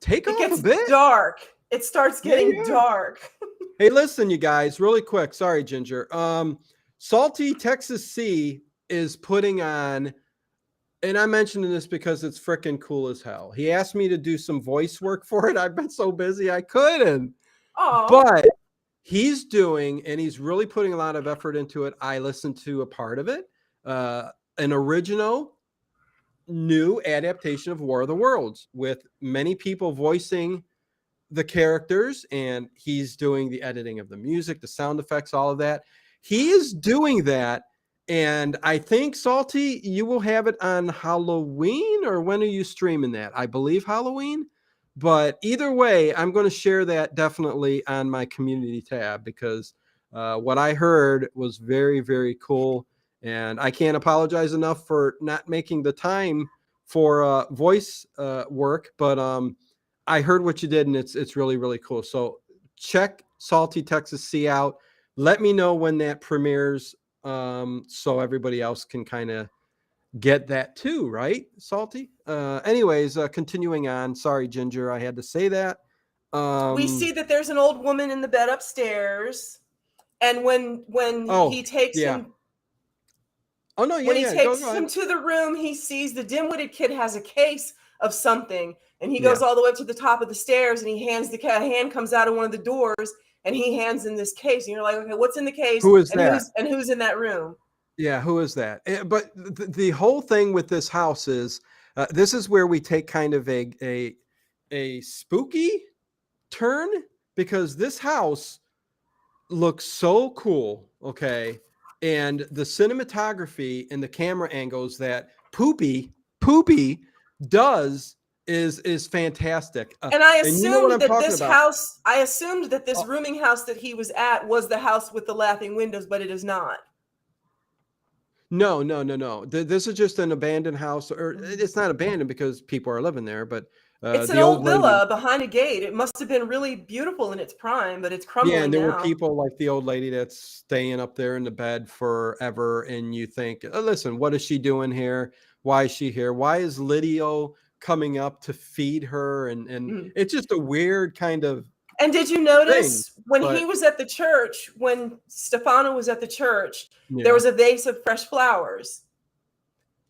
take It off a gets bit. dark. It starts Yeah, getting yeah. dark. Hey, listen, you guys, really quick. Sorry, Ginger. Salty Texas Sea is putting on, and I'm mentioning this because it's freaking cool as hell. He asked me to do some voice work for it. I've been so busy I couldn't. Oh, But he's doing, and he's really putting a lot of effort into it. I listened to a part of it, an original new adaptation of War of the Worlds with many people voicing the characters, and he's doing the editing of the music, the sound effects, all of that. He is doing that. And I think, Salty, you will have it on Halloween, or when are you streaming that? I believe Halloween. But either way, I'm going to share that definitely on my community tab because what I heard was very, very cool. And I can't apologize enough for not making the time for voice work. But I heard what you did, and it's really, really cool. So check Salty Texas Sea out. Let me know when that premieres so everybody else can kind of get that too, right, Salty? Anyways, continuing on. Sorry, Ginger, I had to say that. we see that there's an old woman in the bed upstairs, and when he takes yeah. him Oh no, yeah, when he yeah. takes Go him ahead. to the room, he sees the dim-witted kid has a case of something, and he Yeah. goes all the way up to the top of the stairs, and he hands a hand comes out of one of the doors, and he hands in this case, and you're like, okay, what's in the case? Who is and that? who's in that room? Yeah, who is that? But the whole thing with this house is this is where we take kind of a spooky turn because this house looks so cool, okay? And the cinematography and the camera angles that Poopy does is fantastic. And I And you know what assumed I'm that talking this about. house, I assumed that this Oh. rooming house that he was at was the house with the laughing windows, but it is not. No. This is just an abandoned house, or it's not abandoned because people are living there, but It's an The old old lady. villa behind a gate. It must have been really beautiful in its prime, but it's Yeah, and crumbling there were now. people like the old lady that's staying up there in the bed forever, and you think, listen, what is she doing here? Why is she here? Why is Lydia coming up to feed her? And Mm. it's just a weird kind of And did you thing. notice when he But was at the church, when Stefano was at the church, there yeah, was a vase of fresh flowers.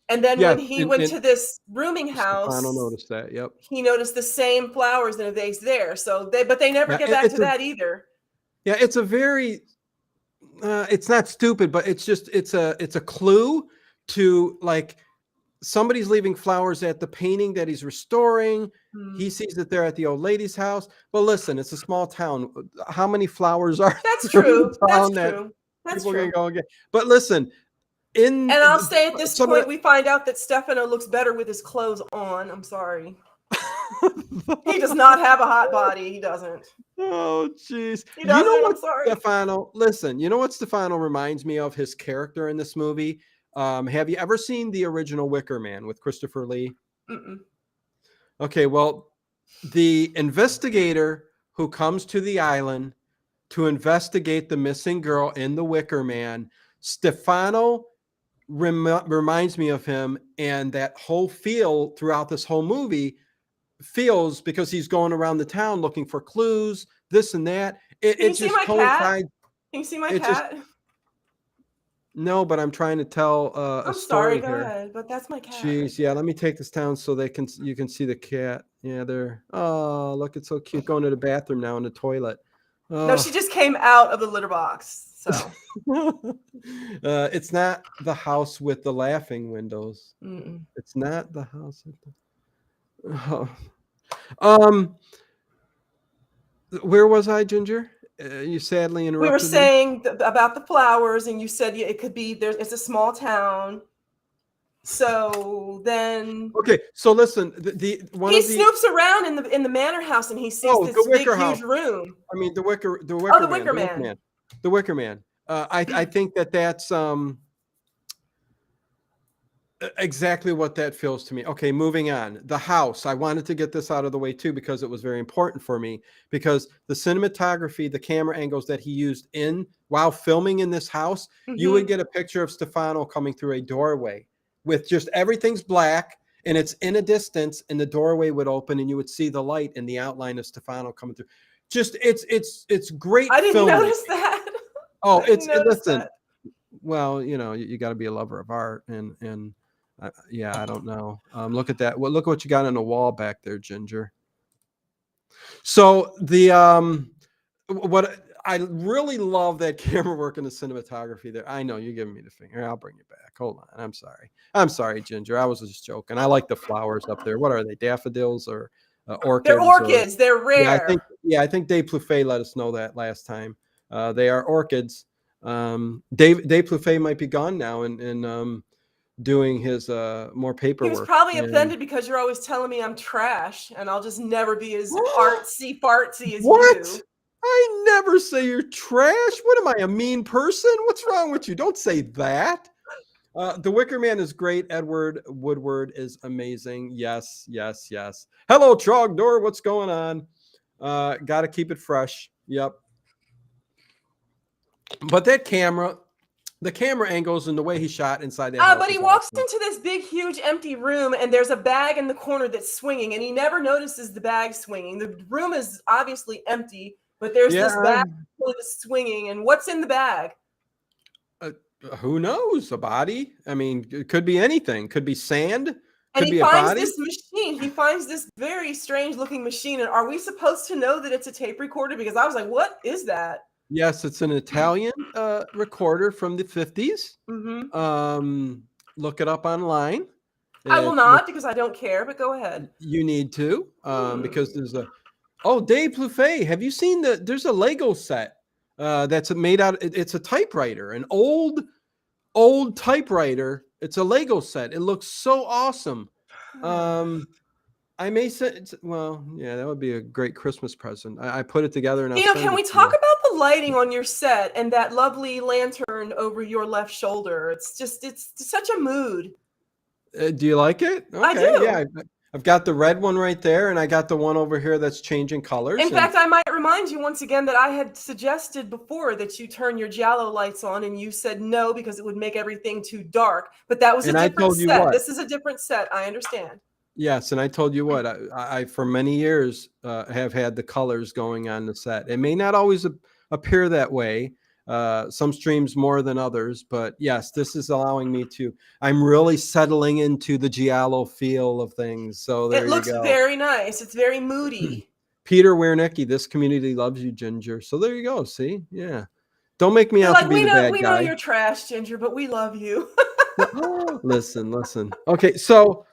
And then yes, when he went to this rooming Stefano house, noticed that. Yep. he noticed the same flowers in a vase there. So but they never Yeah, get back to that either. it's a very it's not stupid, but it's a clue to like somebody's leaving flowers at the painting that he's restoring. He Hmm. sees that they're at the old lady's house. But listen, it's a small town. How many flowers are That's there in true. the That's town that true. That's people can true. go and get? But listen, in And I'll say at this some of point, we find out that Stefano looks better with his clothes on. I'm sorry. He does not have a hot body. He doesn't. Oh, jeez. He You know doesn't. what I'm sorry. Stefano, listen, you know what Stefano reminds me of, his character in this movie? Have you ever seen the original Wicker Man with Christopher Lee? Mm-mm. Okay, well, the investigator who comes to the island to investigate the missing girl in the Wicker Man, Stefano reminds me of him, and that whole feel throughout this whole movie feels because he's going around the town looking for clues, this and that. Can you It see just my cat? coincides. Can you see my It just cat? no, but I'm trying to tell a I'm sorry. story Go here. ahead. But that's my cat right Jeez, yeah. there. Let me take this down so you can see the cat. Yeah, they're oh look, it's so cute going to the bathroom now in the toilet. No, Oh, she just came out of the litter box. So. it's not the house with the laughing windows. Mm-mm. It's not the house with the. Oh. Um, where was I, Ginger? You sadly We were interrupted me. saying about the flowers, and you said it could be there. It's a small town. So then Okay, so listen, the one he of the snoops around in the manor house, and he sees oh, the this big, Wicker House. huge room. I mean, the Wicker Oh, the Man, Wicker the Wicker Man. Man, the Wicker Man. I think that's exactly what that feels to me. Okay, moving on. The house. I wanted to get this out of the way too because it was very important for me, because the cinematography, the camera angles that he used in while filming in this house, you would Mm-hmm. get a picture of Stefano coming through a doorway with just everything's black and it's in a distance, and the doorway would open and you would see the light and the outline of Stefano coming through. Just it's great I didn't filming. notice that. Oh, I didn't notice listen. that. Well, you got to be a lover of art, and yeah, I don't know. Look at that. Well, look what you got on the wall back there, Ginger. So the what I really love that camera work and the cinematography there. I know you're giving me the finger. I'll bring you back. Hold on. I'm sorry, Ginger. I was just joking. I like the flowers up there. What are they? Daffodils or orchids? They're orchids. They're rare. I think Dave Plouffe let us know that last time. They are orchids. Dave Plouffe might be gone now and doing his more paperwork. He was probably offended because you're always telling me I'm trash, and I'll just never be as artsy fartsy as What? you. I never say you're trash. What am I, a mean person? What's wrong with you? Don't say that. The Wicker Man is great. Edward Woodward is amazing. Yes, yes, yes. Hello, Trogdor. What's going on? Got to keep it fresh. Yep. But that camera, the camera angles and the way he shot inside that house. But he walks into this big, huge, empty room, and there's a bag in the corner that's swinging, and he never notices the bag swinging. The room is obviously empty, but there's this bag that's swinging, and what's in the bag? Who knows? A body? I mean, it could be anything. Could be sand. And he finds this machine. He finds this very strange-looking machine, and are we supposed to know that it's a tape recorder? Because I was like, what is that? Yes, it's an Italian recorder from the 50s. Mm-hmm. Look it up online. I will not, because I don't care, but go ahead. You need to, because there's Dave Plouffe. Have you seen there's a Lego set that's made out, it's a typewriter, an old typewriter. It's a Lego set. It looks so awesome. I may say, well, yeah, that would be a great Christmas present. I put it together and Dino, can we talk about the lighting on your set and that lovely lantern over your left shoulder? It's such a mood. Do you like it? Okay, I do. yeah. I've got the red one right there, and I got the one over here that's changing colors. In fact, I might remind you once again that I had suggested before that you turn your Giallo lights on, and you said no because it would make everything too dark. But that was a I different told you set. what. This is a different set. I understand. Yes, and I told you what, I for many years have had the colors going on the set. It may not always appear that way. Some streams more than others, but yes, this is allowing me to. I'm really settling into the Giallo feel of things. So there It you looks go. very nice. It's very moody. Peter Wernicke, this community loves you, Ginger. So there you go. See, yeah. Don't make me They're out like, to be the bad we know guy. you're trash, Ginger, but we love you. Listen. Okay, so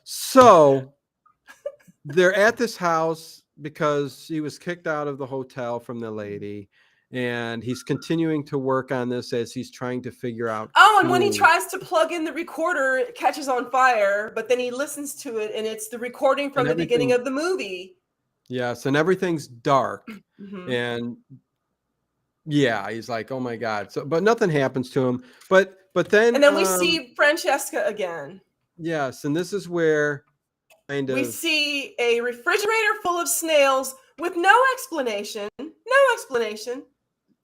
they're at this house because he was kicked out of the hotel from the lady, and he's continuing to work on this as he's trying to figure out. Oh, and when he clues. tries to plug in the recorder, it catches on fire, but then he listens to it, and it's the recording from the beginning of the movie. Yes, and everything's dark, Mhm. and yeah, he's like, oh my God. So, but nothing happens to him. But then, And then we see Francesca again. yes, and this is where we see a refrigerator full of snails with no explanation. No explanation.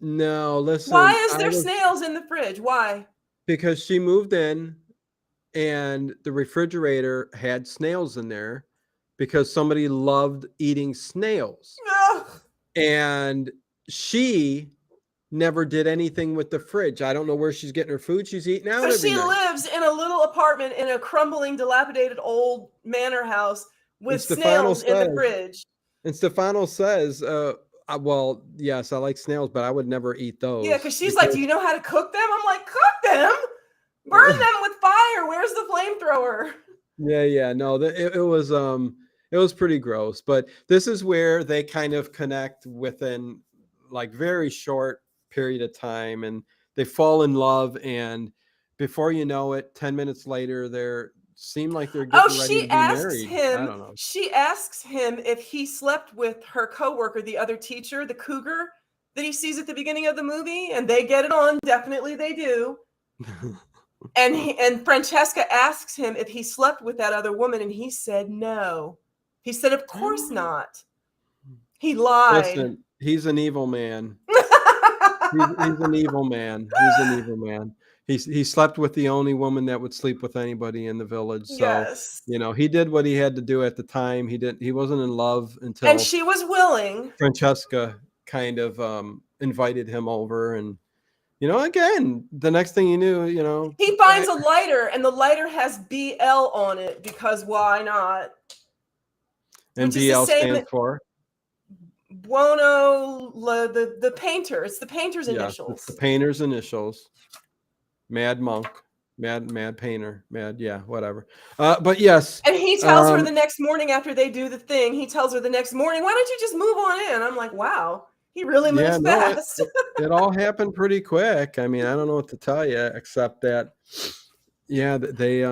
No, listen. Why is there snails in the fridge? Why? Because she moved in and the refrigerator had snails in there because somebody loved eating snails. Ugh. And she never did anything with the fridge. I don't know where she's getting her food. She's eating out. So every she night. lives in a little apartment in a crumbling, dilapidated old manor house with snails in the fridge. And Stefano says, well, yes, I like snails, but I would never eat those. Yeah, because she's like, do you know how to cook them? I'm like, cook them? Burn them with fire. Where's the flamethrower? Yeah. No, it was pretty gross. But this is where they kind of connect within like very short period of time, and they fall in love, and before you know it, 10 minutes later they're seem like they're getting ready to be married. I don't know. She asks him if he slept with her coworker, the other teacher, the cougar that he sees at the beginning of the movie, and they get it on. Definitely they do. and Francesca asks him if he slept with that other woman, and he said no. He said, of course not. He lied. Listen, he's an evil man. He's an evil man. He's an evil man. He slept with the only woman that would sleep with anybody in the village. So, yes. He did what he had to do at the time. He wasn't in love until. And she was willing. Francesca kind of invited him over, and again, the next thing you knew, he finds a lighter, and the lighter has BL on it because why not? And BL stands for Buono, the painter. It's the painter's initials. It's the painter's initials. Mad monk, mad painter, whatever. But yes. And he tells her the next morning after they do the thing, he tells her the next morning, why don't you just move on in? I'm like, wow, he really moves fast. It all happened pretty quick. I mean, I don't know what to tell you except that, they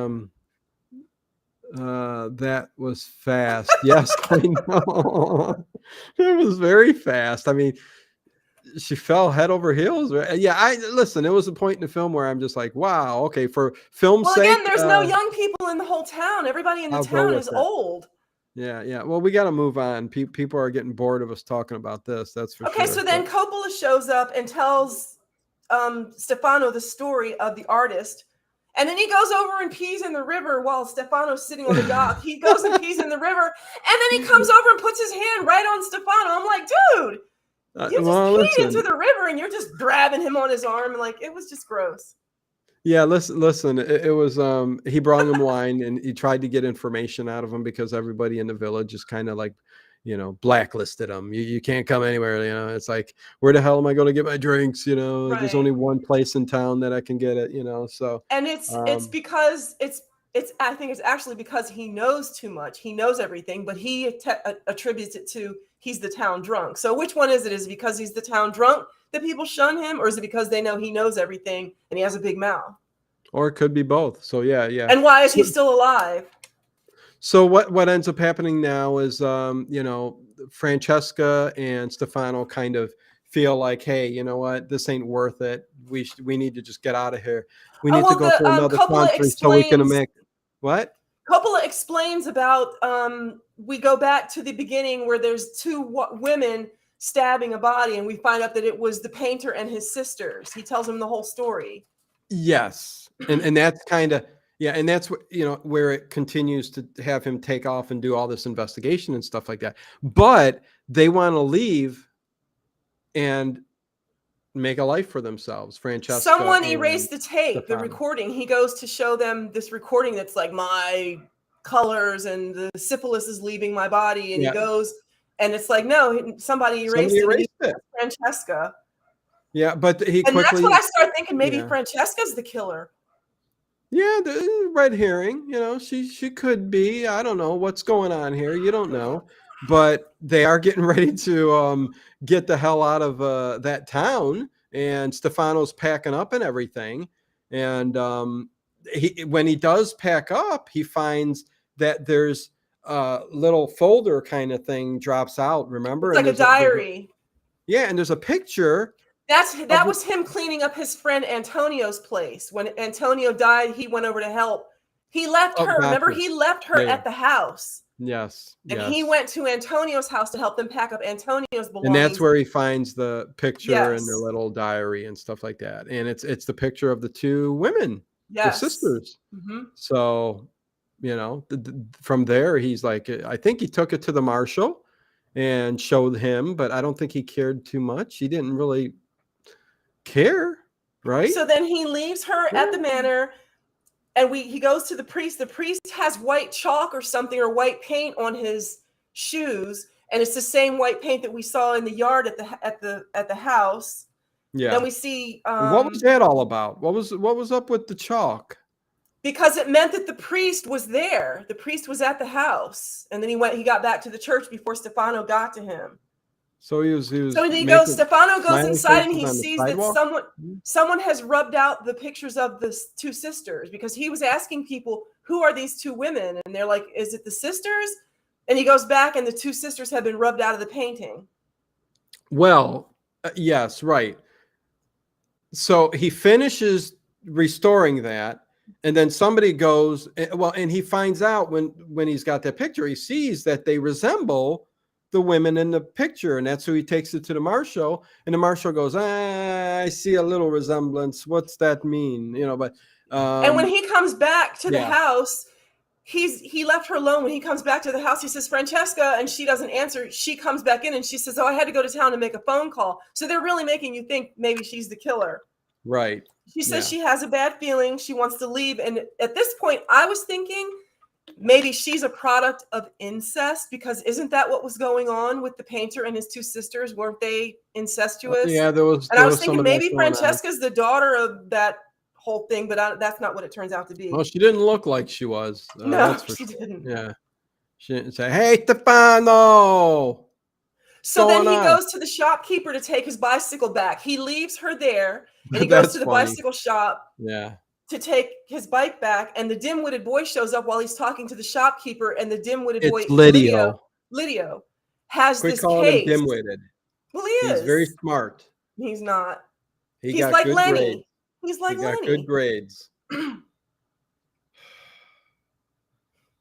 that was fast. Yes, I know. It was very fast. I mean, she fell head over heels. Listen, it was a point in the film where I'm just like, wow, okay, for film's sake. Again, there's no young people in the whole town. Everybody in the town is old. Yeah. Well, we got to move on. People are getting bored of us talking about this. That's for sure. Okay, so then Coppola shows up and tells Stefano the story of the artist. And then he goes over and pees in the river while Stefano's sitting on the dock. He goes and pees in the river. And then he comes over and puts his hand right on Stefano. I'm like, dude, you just peed into the river and you're just grabbing him on his arm. And like, it was just gross. Yeah, listen. It was he brought him wine, and he tried to get information out of him because everybody in the village is kind of like, blacklisted him. You can't come anywhere. It's like, where the hell am I going to get my drinks? Right. There's only one place in town that I can get it. So. And it's because I think it's actually because he knows too much. He knows everything, but he attributes it to he's the town drunk. So which one is it? Is it because he's the town drunk that people shun him, or is it because they know he knows everything and he has a big mouth? Or it could be both. So yeah. And why is he still alive? So what ends up happening now is Francesca and Stefano kind of feel like, hey, you know what, this ain't worth it. We need to just get out of here. We need to go to another country so we can make what? Coppola explains about we go back to the beginning where there's two women stabbing a body, and we find out that it was the painter and his sisters. He tells them the whole story. Yes, and that's kind of and that's what where it continues to have him take off and do all this investigation and stuff like that. But they want to leave and make a life for themselves. Francesca. Someone erased the tape, Stefano. the recording. He goes to show them this recording that's like my colors and the syphilis is leaving my body, and he goes, and it's like, no, somebody erased it. Francesca. Yeah, but he and quickly. That's when I start thinking maybe Francesca's the killer. Yeah, the red herring. She could be. I don't know what's going on here. You don't know, but they are getting ready to get the hell out of that town, and Stefano's packing up and everything. And when he does pack up, he finds that there's a little folder kind of thing drops out. Remember, it's like a diary. And there's a picture. That was him cleaning up his friend Antonio's place. When Antonio died, he went over to help. He left her. Remember, he left her at the house. Yes. And he went to Antonio's house to help them pack up Antonio's belongings. And that's where he finds the picture and their little diary and stuff like that. And it's the picture of the two women, the sisters. Mm-hmm. So, from there, he's like, I think he took it to the marshal and showed him, but I don't think he cared too much. He didn't really care, right? So then he leaves her at the manor, and he goes to the priest. The priest has white chalk or something, or white paint on his shoes, and it's the same white paint that we saw in the yard at the house. Yeah. Then we see what was that all about? What was up with the chalk? Because it meant that the priest was there. The priest was at the house, and then he got back to the church before Stefano got to him. So he was. So Stefano goes inside and he sees that someone has rubbed out the pictures of the two sisters, because he was asking people, who are these two women? And they're like, is it the sisters? And he goes back and the two sisters have been rubbed out of the painting. Well, yes, right. So he finishes restoring that, and then somebody goes, and he finds out when he's got that picture, he sees that they resemble the women in the picture, and that's who he takes it to the marshal, and the marshal goes, I see a little resemblance. What's that mean? But and when he comes back to the house, he left her alone. When he comes back to the house, he says, Francesca, and she doesn't answer. She comes back in and she says, I had to go to town to make a phone call. So they're really making you think maybe she's the killer. Right. She says she has a bad feeling. She wants to leave. And at this point, I was thinking maybe she's a product of incest, because isn't that what was going on with the painter and his two sisters? Weren't they incestuous? Yeah, there was. And I was thinking maybe Francesca's the daughter of that whole thing, but that's not what it turns out to be. Well, she didn't look like she was. No, she didn't. Yeah. She didn't say, hey, Stefano. So then he goes to the shopkeeper to take his bicycle back. He leaves her there, and he goes to the bicycle shop to take his bike back. And the dim-witted boy shows up while he's talking to the shopkeeper, and the dim-witted boy, Lydio, has this case. Him dim-witted. Well, he is. He's very smart. He's not. He's like Lenny. Grades. He's like Lenny. Got good grades.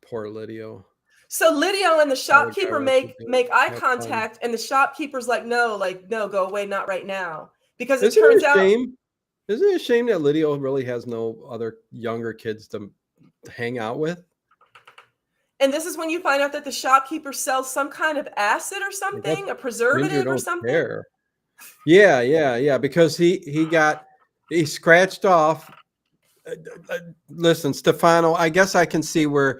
Poor Lydio. So Lydio and the shopkeeper make eye contact, and the shopkeeper's like, no, go away, not right now. Because it turns out. Isn't it a shame that Lydio really has no other younger kids to hang out with? And this is when you find out that the shopkeeper sells some kind of acid or something, a preservative or something. Care. Yeah. Because he scratched off. Listen, Stefano, I guess I can see where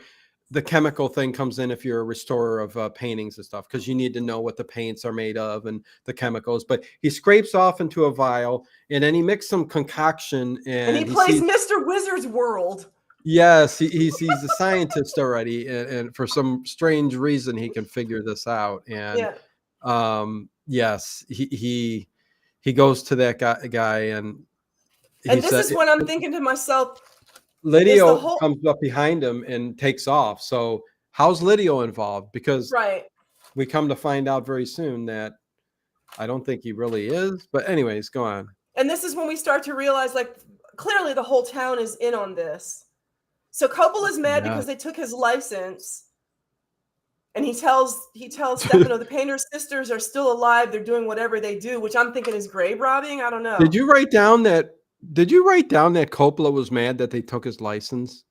the chemical thing comes in if you're a restorer of paintings and stuff, because you need to know what the paints are made of and the chemicals. But he scrapes off into a vial, and then he mixes some concoction, and he plays Mr. Wizard's World. Yes, he's a scientist already, and for some strange reason he can figure this out. And yes, he goes to that guy, and this is when I'm thinking to myself, Lydio comes up behind him and takes off. So how's Lydio involved? Because we come to find out very soon that I don't think he really is. But anyways, go on. And this is when we start to realize, like, clearly the whole town is in on this. So Coppola's mad Yeah. because they took his license, and he tells Stefano the painter's sisters are still alive. They're doing whatever they do, which I'm thinking is grave robbing. I don't know. Did you write down that Coppola was mad that they took his license?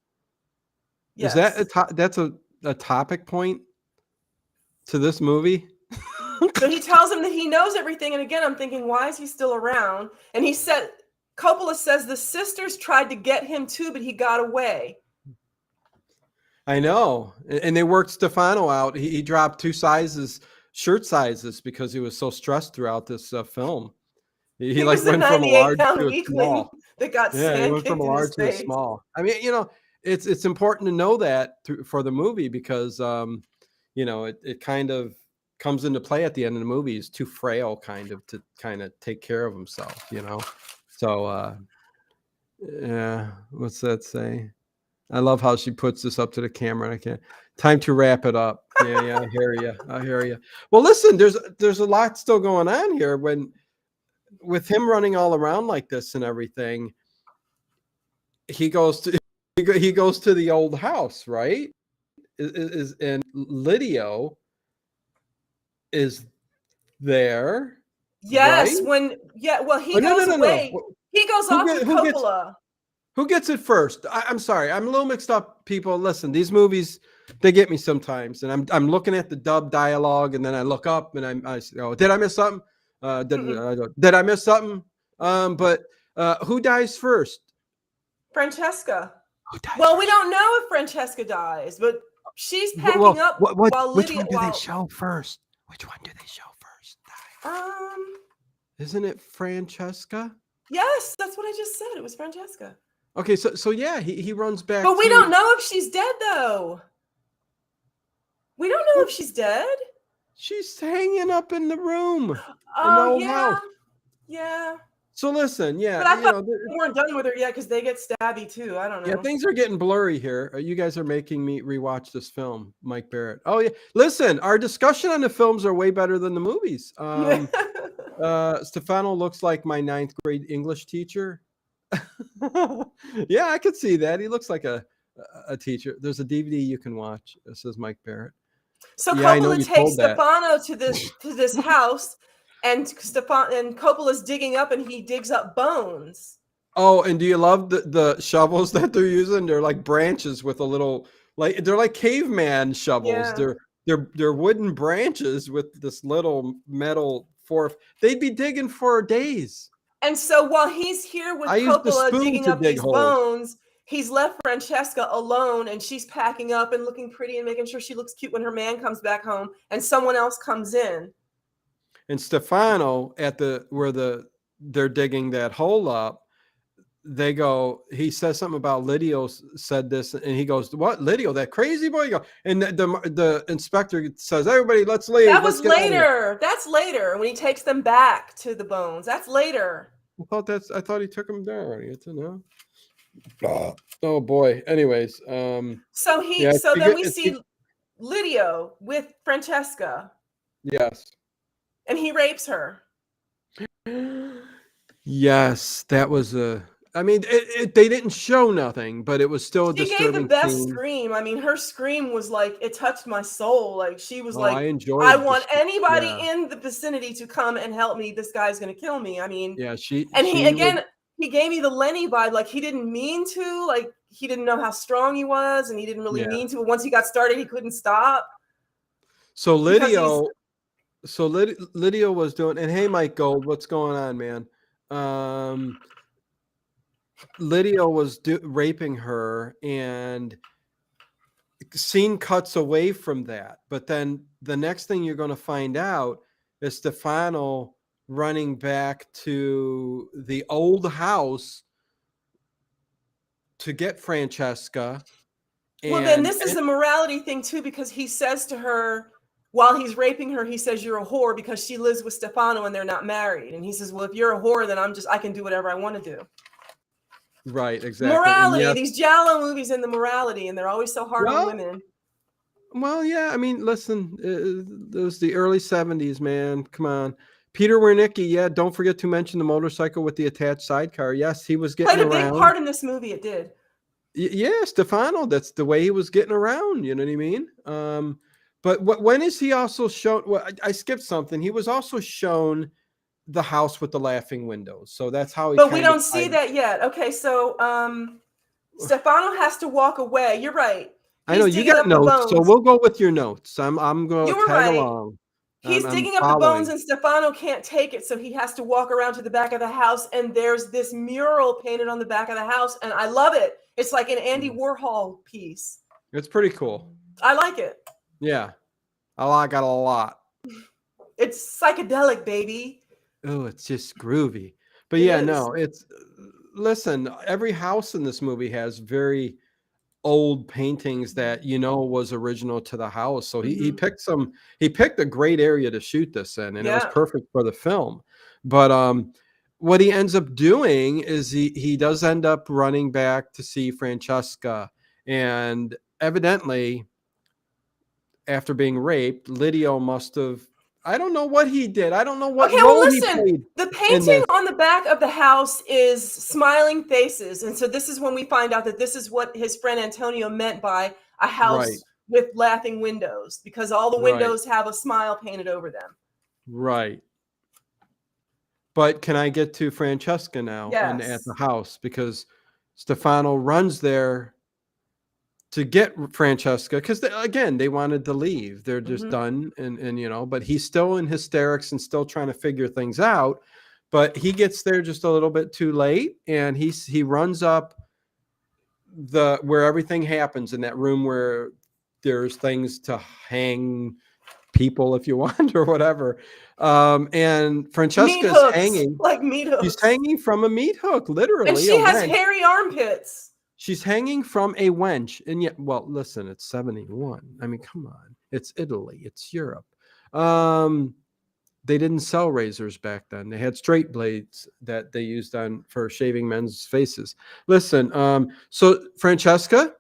Is that Yes. that's a topic point to this movie? So he tells him that he knows everything, and again, I'm thinking, why is he still around? And Coppola says the sisters tried to get him too, but he got away. I know, and they worked Stefano out. He dropped 2 shirt sizes, because he was so stressed throughout this film. He He like was the went from a large 98-pound to a weakling small. that got Yeah, he sand went from kicked a in his large to a face. small. I mean, it's important to know that for the movie, because it kind of comes into play at the end of the movie. He's too frail to take care of himself, So yeah, what's that say? I love how she puts this up to the camera. And I can't. Time to wrap it up. Yeah, I hear you. I hear you. Well, listen, there's a lot still going on here with him running all around like this and everything. He goes to the old house, right? And Lydio is there, Yes, right? well, he Oh, no, goes no, no, no. away. He goes off with Coppola. Who gets it first? I'm sorry, I'm a little mixed up, people. Listen, these movies, they get me sometimes, and I'm looking at the dub dialogue, and then I look up and I say, oh, did I miss something? Did I miss something? But who dies first? Francesca. Who dies Well, first? we don't know if Francesca dies, but she's packing Well, up while which Lydia. one do they show first? Which one do they show first? Isn't it Francesca? Yes, that's what I just said. It was Francesca. Okay, so yeah, he runs back. But we don't know if she's dead, though. We don't know if she's dead. She's hanging up in the room. Oh, yeah. Yeah. So listen, yeah. But I thought we weren't done with her yet, because they get stabby, too. I don't know. Yeah, things are getting blurry here. You guys are making me rewatch this film, Mike Barrett. Oh, yeah. Listen, our discussion on the films are way better than the movies. Stefano looks like my 9th grade English teacher. Yeah, I could see that. He looks like a teacher. There's a DVD you can watch. It says Mike Barrett. So Coppola takes Stefano to this house, and Coppola's digging up, and he digs up bones. Oh, and do you love the shovels that they're using? They're like branches with a little, they're like caveman shovels. Yeah. They're wooden branches with this little metal fork. They'd be digging for days. And so while he's here with Coppola digging up these bones, he's left Francesca alone, and she's packing up and looking pretty and making sure she looks cute when her man comes back home, and someone else comes in. And Stefano where they're digging that hole up, he says something about Lydio said this, and he goes, what, Lydio, that crazy boy? And the inspector says, everybody, let's leave. That was later. That's later, when he takes them back to the bones. That's later. I thought he took them down already. No. Oh boy. Anyways, so then we see Lydio with Francesca. Yes. And he rapes her. Yes, that was I mean, they didn't show nothing, but it was still a disturbing scene. She gave the best scream. I mean, her scream was like, it touched my soul. Like, she was like, I want anybody in the vicinity to come and help me. This guy's going to kill me. I mean, yeah, he gave me the Lenny vibe. Like, he didn't mean to. Like, he didn't know how strong he was, and he didn't really mean to. But once he got started, he couldn't stop. So Lydio was doing, and hey, Mike Gold, what's going on, man? Lydio was raping her, and scene cuts away from that. But then the next thing you're going to find out is Stefano running back to the old house to get Francesca. Well, then this is the morality thing too, because he says to her, while he's raping her, he says, you're a whore, because she lives with Stefano and they're not married. And he says, well, if you're a whore, then I can do whatever I want to do. Right, exactly. Morality, these Giallo movies and the morality, and they're always so hard on women. Well, yeah, I mean, listen, it was the early 70s, man. Come on. Peter Wernicke, yeah, don't forget to mention the motorcycle with the attached sidecar. Yes, he was getting around. Played a big part in this movie, it did. Yeah, Stefano, that's the way he was getting around, you know what I mean? But when is he also shown? Well, I skipped something. He was also shown the house with the laughing windows. So that's how he But we kind of don't see that yet. Okay, so Stefano has to walk away. You're right. I know He's you digging got up the notes, so bones. we'll go with your notes. I'm going You to were tag right. along. He's I'm digging up the bones, following. and Stefano can't take it, so he has to walk around to the back of the house, and there's this mural painted on the back of the house, and I love it. It's like an Andy Warhol piece. It's pretty cool. I like it. Yeah, I like it a lot. It's psychedelic, baby. Oh, it's just groovy. But It yeah, is. no, it's listen, every house in this movie has very old paintings that was original to the house. So he picked a great area to shoot this in, and it was Yeah. perfect for the film. But what he ends up doing is he does end up running back to see Francesca, and evidently after being raped, Lydio must have, I don't know what he did. I don't know what Okay, well, role he listen. played The in painting this. on the back of the house is smiling faces. And so this is when we find out that this is what his friend Antonio meant by a Right, house with laughing windows, because all the right, windows have a smile painted over them. right. But can I get to Francesca now and at Yes. the house? Because Stefano runs there to get Francesca because again they wanted to leave. They're just done, and but he's still in hysterics and still trying to figure things out. But he gets there just a little bit too late, and he runs up where everything happens in that room where there's things to hang people if you want or whatever. And Meat Francesca's hooks, hanging. like meat She's hooks. hanging from a meat hook, And literally she a has wench. hairy armpits. She's hanging from a wench. And yet, well, listen, it's 71. I mean, come on. It's Italy. It's Europe. They didn't sell razors back then. They had straight blades that they used for shaving men's faces. Listen, so Francesca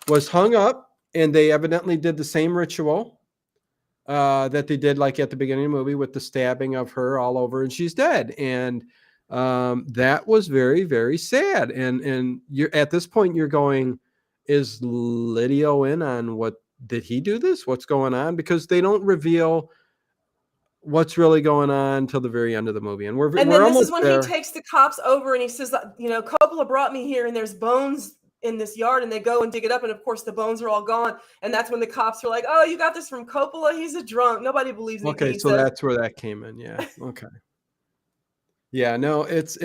was hung up, and they evidently did the same ritual that they did like at the beginning of the movie with the stabbing of her all over, and she's dead. And that was very, very sad. And you're at this point, you're going, is Lydio in on what did he do this? What's going on? Because they don't reveal what's really going on till the very end of the movie, and And then we're this is almost when there. he takes the cops over and he says, Coppola brought me here and there's bones in this yard, and they go and dig it up, and of course the bones are all gone. And that's when the cops are like, oh, you got this from Coppola? He's a drunk. Nobody believes anything Okay, he so says. that's where that came in. Yeah. Okay. Yeah. No, it's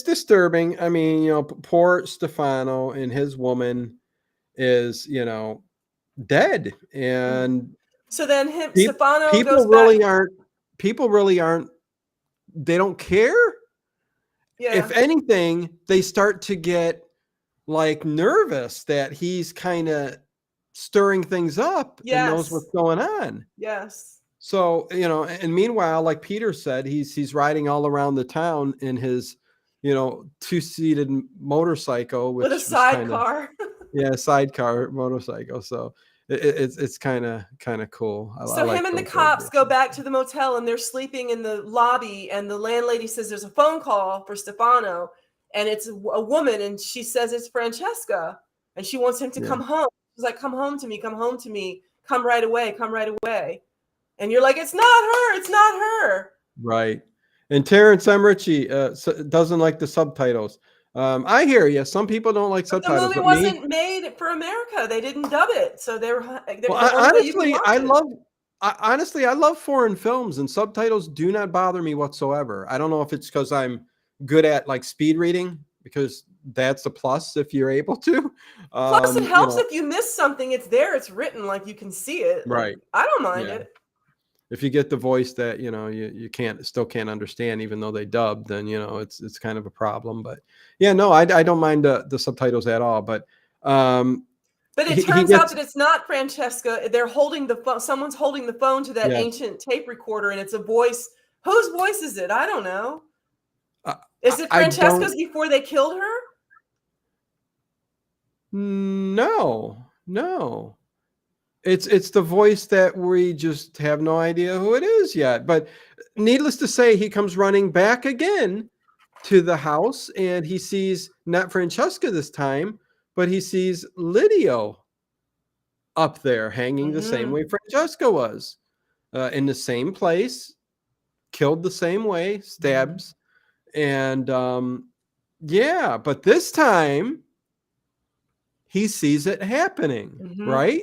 disturbing. I mean, poor Stefano and his woman is dead, and So then pe- Stefano people goes back. really aren't. They don't care. Yeah. If anything, they start to get like nervous that he's kind of stirring things up and knows Yes. what's going on. Yes. So, and meanwhile, like Peter said, he's riding all around the town in his, two-seated motorcycle, With a which was kind of, sidecar. yeah, sidecar motorcycle. So it's kind of cool. I So like him and the those cops go additions. back to the motel, and they're sleeping in the lobby, and the landlady says there's a phone call for Stefano, and it's a woman, and she says it's Francesca, and she wants him to come home. She's like, come home to me, come home to me, come right away, come right away. And you're like, it's not her, it's not her. Right. And Terrence Emmerich doesn't like the subtitles. I hear you. Some people don't like But the subtitles, movie but me. wasn't made for America. They didn't dub it, so they were Well, the only way you can watch it. honestly, I love foreign films, and subtitles do not bother me whatsoever. I don't know if it's because I'm good at like speed reading, because that's a plus if you're able to. Plus, it helps if you miss something. It's there. It's written, like you can see it. Right. I don't mind Yeah. it. If you get the voice that you can't understand, even though they dubbed, then it's kind of a problem. But yeah, no, I don't mind the subtitles at all. But it turns out that it's not Francesca. They're holding the phone. Someone's holding the phone to that ancient tape recorder, and it's a voice. Whose voice is it? I don't know. Is it Francesca's before they killed her? No. It's the voice that we just have no idea who it is yet. But needless to say, he comes running back again to the house, and he sees not Francesca this time, but he sees Lydio up there hanging the same way Francesca was, in the same place, killed the same way, stabs. And yeah, but this time he sees it happening, right?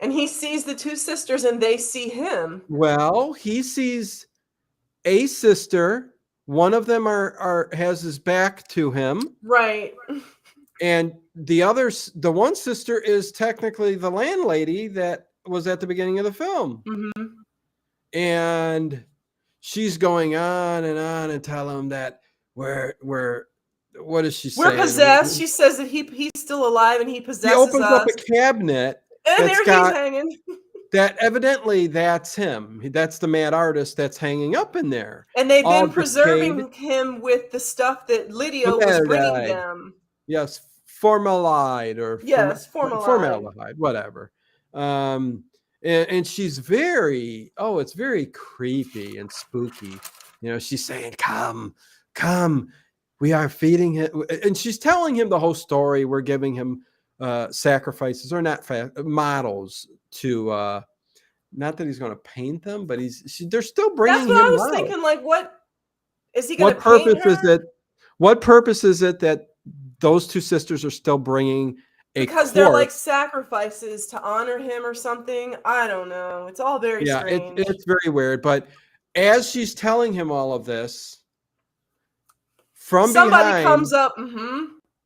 And he sees the two sisters and they see him. Well, he sees a sister. One of them has his back to him. Right. And the one sister is technically the landlady that was at the beginning of the film. And she's going on and telling him that what is she saying? We're possessed. She says that he's still alive and he possesses He opens us. up a cabinet And that's there he's hanging. that evidently that's him. That's the mad artist that's hanging up in there. And they've all been preserving him with the stuff that Lydio was bringing them. Yes, formaldehyde or formaldehyde, whatever. And she's it's very creepy and spooky. You know, she's saying, come, we are feeding him. And she's telling him the whole story. We're giving him sacrifices, or not models to, not that he's going to paint them, but they're still bringing him. That's what I was thinking. Like, what is he going to paint her? What purpose is it that those two sisters are still bringing because they're like sacrifices to honor him or something? I don't know. It's all very strange. It's very weird. But as she's telling him all of this, somebody comes up.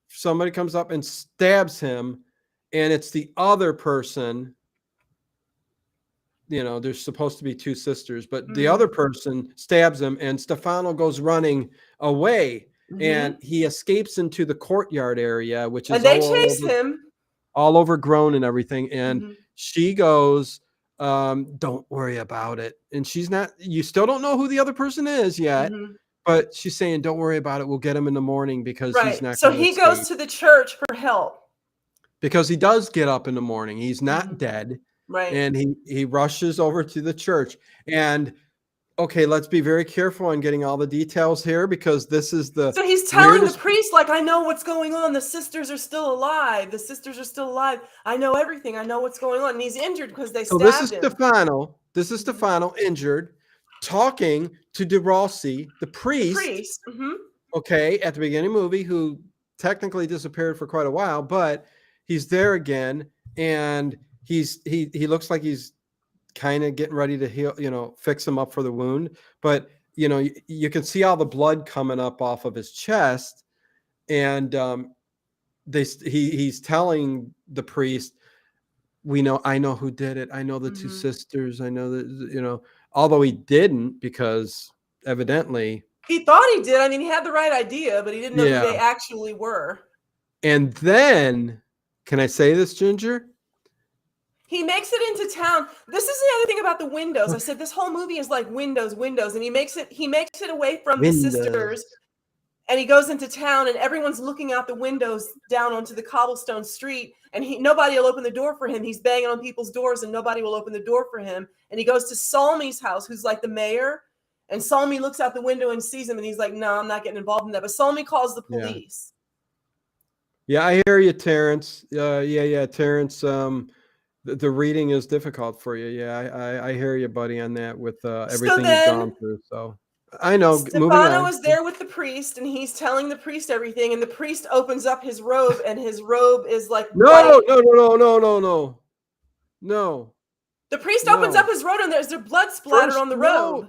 Somebody comes up and stabs him, and it's the other person. You know, there's supposed to be two sisters, but the other person stabs him, and Stefano goes running away. And he escapes into the courtyard area, which is and they chase him, all overgrown and everything. And she goes, don't worry about it. And you still don't know who the other person is yet, but she's saying, don't worry about it. We'll get him in the morning because he's not. So he goes to the church for help. Because he does get up in the morning. He's not dead. Right. And he rushes over to the church. And okay, let's be very careful on getting all the details here, because this is so he's telling the priest, like, I know what's going on. The sisters are still alive. The sisters are still alive. I know everything. I know what's going on. And he's injured because they stabbed him. This is Stefano injured, talking to De Rossi, the priest. Okay, at the beginning of the movie, who technically disappeared for quite a while, but he's there again, and he looks like he's kind of getting ready to heal, fix him up for the wound. But, you can see all the blood coming up off of his chest. And he's telling the priest, I know who did it. I know the two sisters. I know that, although he didn't, because evidently he thought he did. I mean, he had the right idea, but he didn't know who they actually were. And then, can I say this, Ginger? He makes it into town. This is the other thing about the windows. I said this whole movie is like windows, and he makes it away from the sisters, and he goes into town, and everyone's looking out the windows down onto the cobblestone street, and nobody will open the door for him. He's banging on people's doors, and nobody will open the door for him. And he goes to Salmi's house, who's like the mayor, and Salmi looks out the window and sees him, and he's like, "No, I'm not getting involved in that." But Salmi calls the police. Yeah, I hear you, Terrence. Terrence. The reading is difficult for you. Yeah, I hear you, buddy, on that with everything you've gone through. So I know. Stefano is there with the priest, and he's telling the priest everything. And the priest opens up his robe, and his robe is like no. The priest opens up his robe, and there's blood splattered on the robe.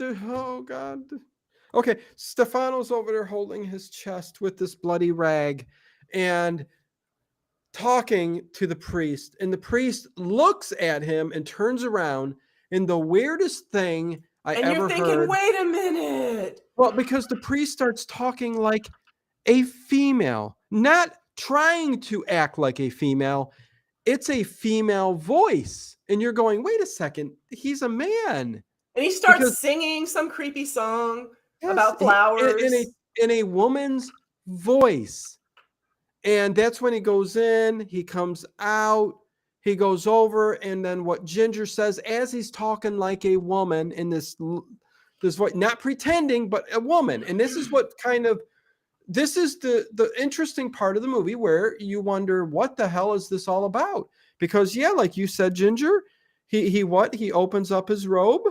Oh God. Okay, Stefano's over there holding his chest with this bloody rag, and talking to the priest, and the priest looks at him and turns around, and the weirdest thing I ever heard. And you're thinking, wait a minute. Well, because the priest starts talking like a female, not trying to act like a female. It's a female voice. And you're going, wait a second, he's a man. And he starts singing some creepy song about flowers. In a woman's voice. And that's when he goes in, he comes out, he goes over, and then what Ginger says, as he's talking like a woman in this this voice, not pretending, but a woman. And this is what this is the interesting part of the movie where you wonder, what the hell is this all about? Because yeah, like you said, Ginger, he opens up his robe.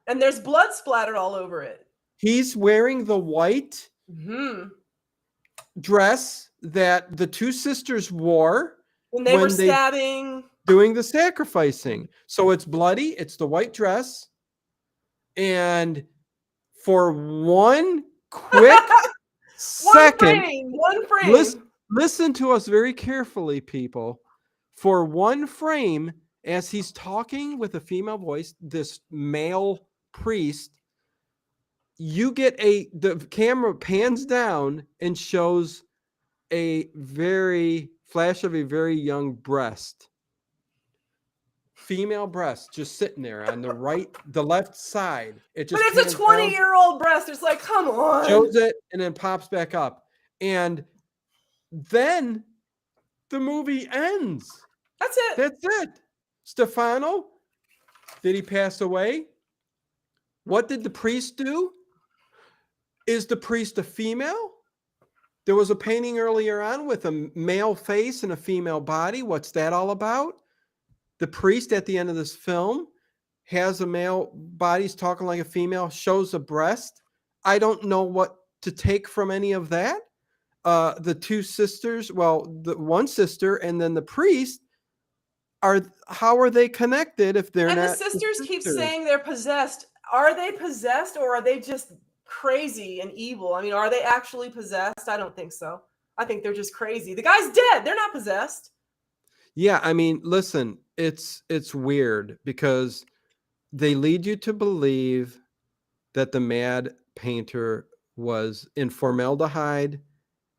And there's blood splattered all over it. He's wearing the white dress that the two sisters wore when they were stabbing, doing the sacrificing. So it's bloody. It's the white dress. And for one quick second, one frame. Listen to us very carefully, people. For one frame, as he's talking with a female voice, this male priest, you get the camera pans down and shows a flash of a very young breast. Female breast just sitting there on the left side. But it's a 20-year-old breast. It's like, come on. Shows it and then pops back up. And then the movie ends. That's it. Stefano, did he pass away? What did the priest do? Is the priest a female? There was a painting earlier on with a male face and a female body. What's that all about? The priest at the end of this film has a male body, he's talking like a female, shows a breast. I don't know what to take from any of that. The two sisters, well, the one sister and then the priest, how are they connected if they're not? And the sisters keep saying they're possessed. Are they possessed, or are they just crazy and evil? I mean, are they actually possessed? I don't think so. I think they're just crazy. The guy's dead. They're not possessed. Yeah, I mean, listen, it's weird because they lead you to believe that the mad painter was in formaldehyde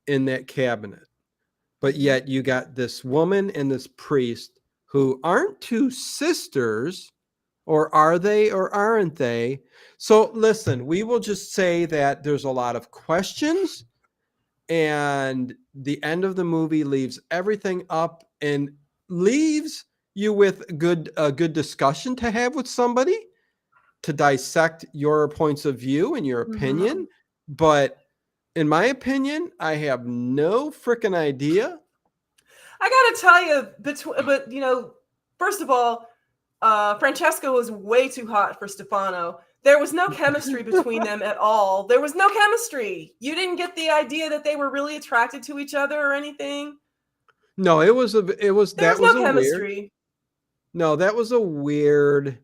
in that cabinet. But yet you got this woman and this priest who aren't two sisters, or are they, or aren't they? So listen, we will just say that there's a lot of questions, and the end of the movie leaves everything up and leaves you with a good discussion to have with somebody to dissect your points of view and your opinion. But in my opinion, I have no freaking idea. I gotta tell you, but you know, first of all, Francesca was way too hot for Stefano. There was no chemistry between them at all. There was no chemistry. You didn't get the idea that they were really attracted to each other or anything. No, there was no chemistry. No, that was a weird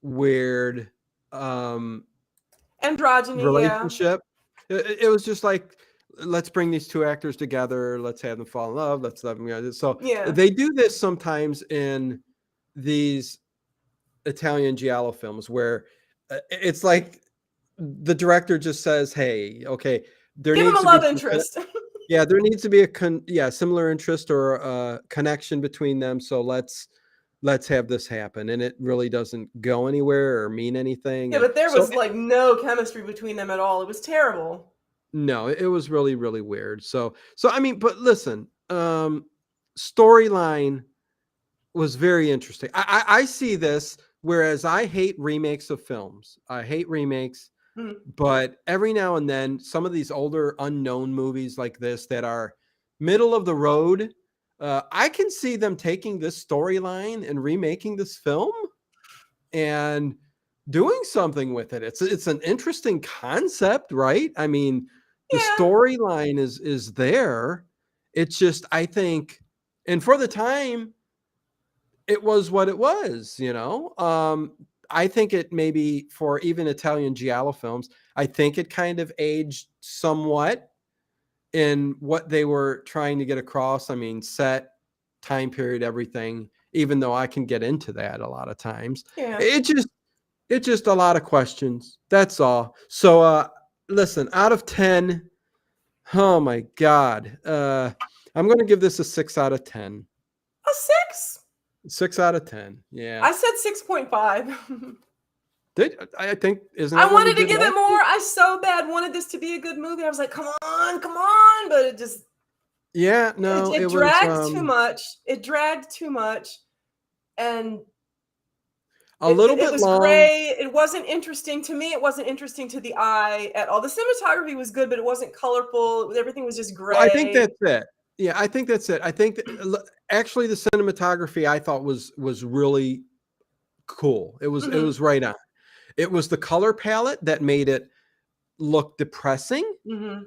androgyny relationship. Yeah. It was just like, let's bring these two actors together. Let's have them fall in love. Let's let them. So yeah, they do this sometimes in these Italian Giallo films where it's like the director just says, "Hey, okay, there give needs him a love interest." Yeah, there needs to be a similar interest or a connection between them. So let's have this happen, and it really doesn't go anywhere or mean anything. Yeah, but there was like no chemistry between them at all. It was terrible. No, it was really, really weird. So I mean, but listen, storyline was very interesting. I see this, whereas I hate remakes of films. I hate remakes, but every now and then, some of these older unknown movies like this that are middle of the road, I can see them taking this storyline and remaking this film and doing something with it. It's an interesting concept, right? I mean, the storyline is there. It's just, I think, and for the time, it was what it was, you know. I think it maybe for even Italian Giallo films, I think it kind of aged somewhat in what they were trying to get across. I mean, set, time period, everything, even though I can get into that a lot of times. Yeah. It's just a lot of questions. That's all. So listen, out of 10, oh my God. I'm going to give this a 6 out of 10. A 6? 6 out of 10. Yeah. I said 6.5. I think, isn't I wanted to give it more. I so bad wanted this to be a good movie. I was like, come on. But it just. Yeah, no. It dragged too much. It dragged too much. And A little It bit was long. gray. It wasn't interesting to me. It wasn't interesting to the eye at all. The cinematography was good, but it wasn't colorful. Everything was just Well, I think gray. that's it. Yeah, I think that's it. I think actually the cinematography I thought was really cool. It Hmm. was right on. It was the color palette that made it look depressing. Hmm.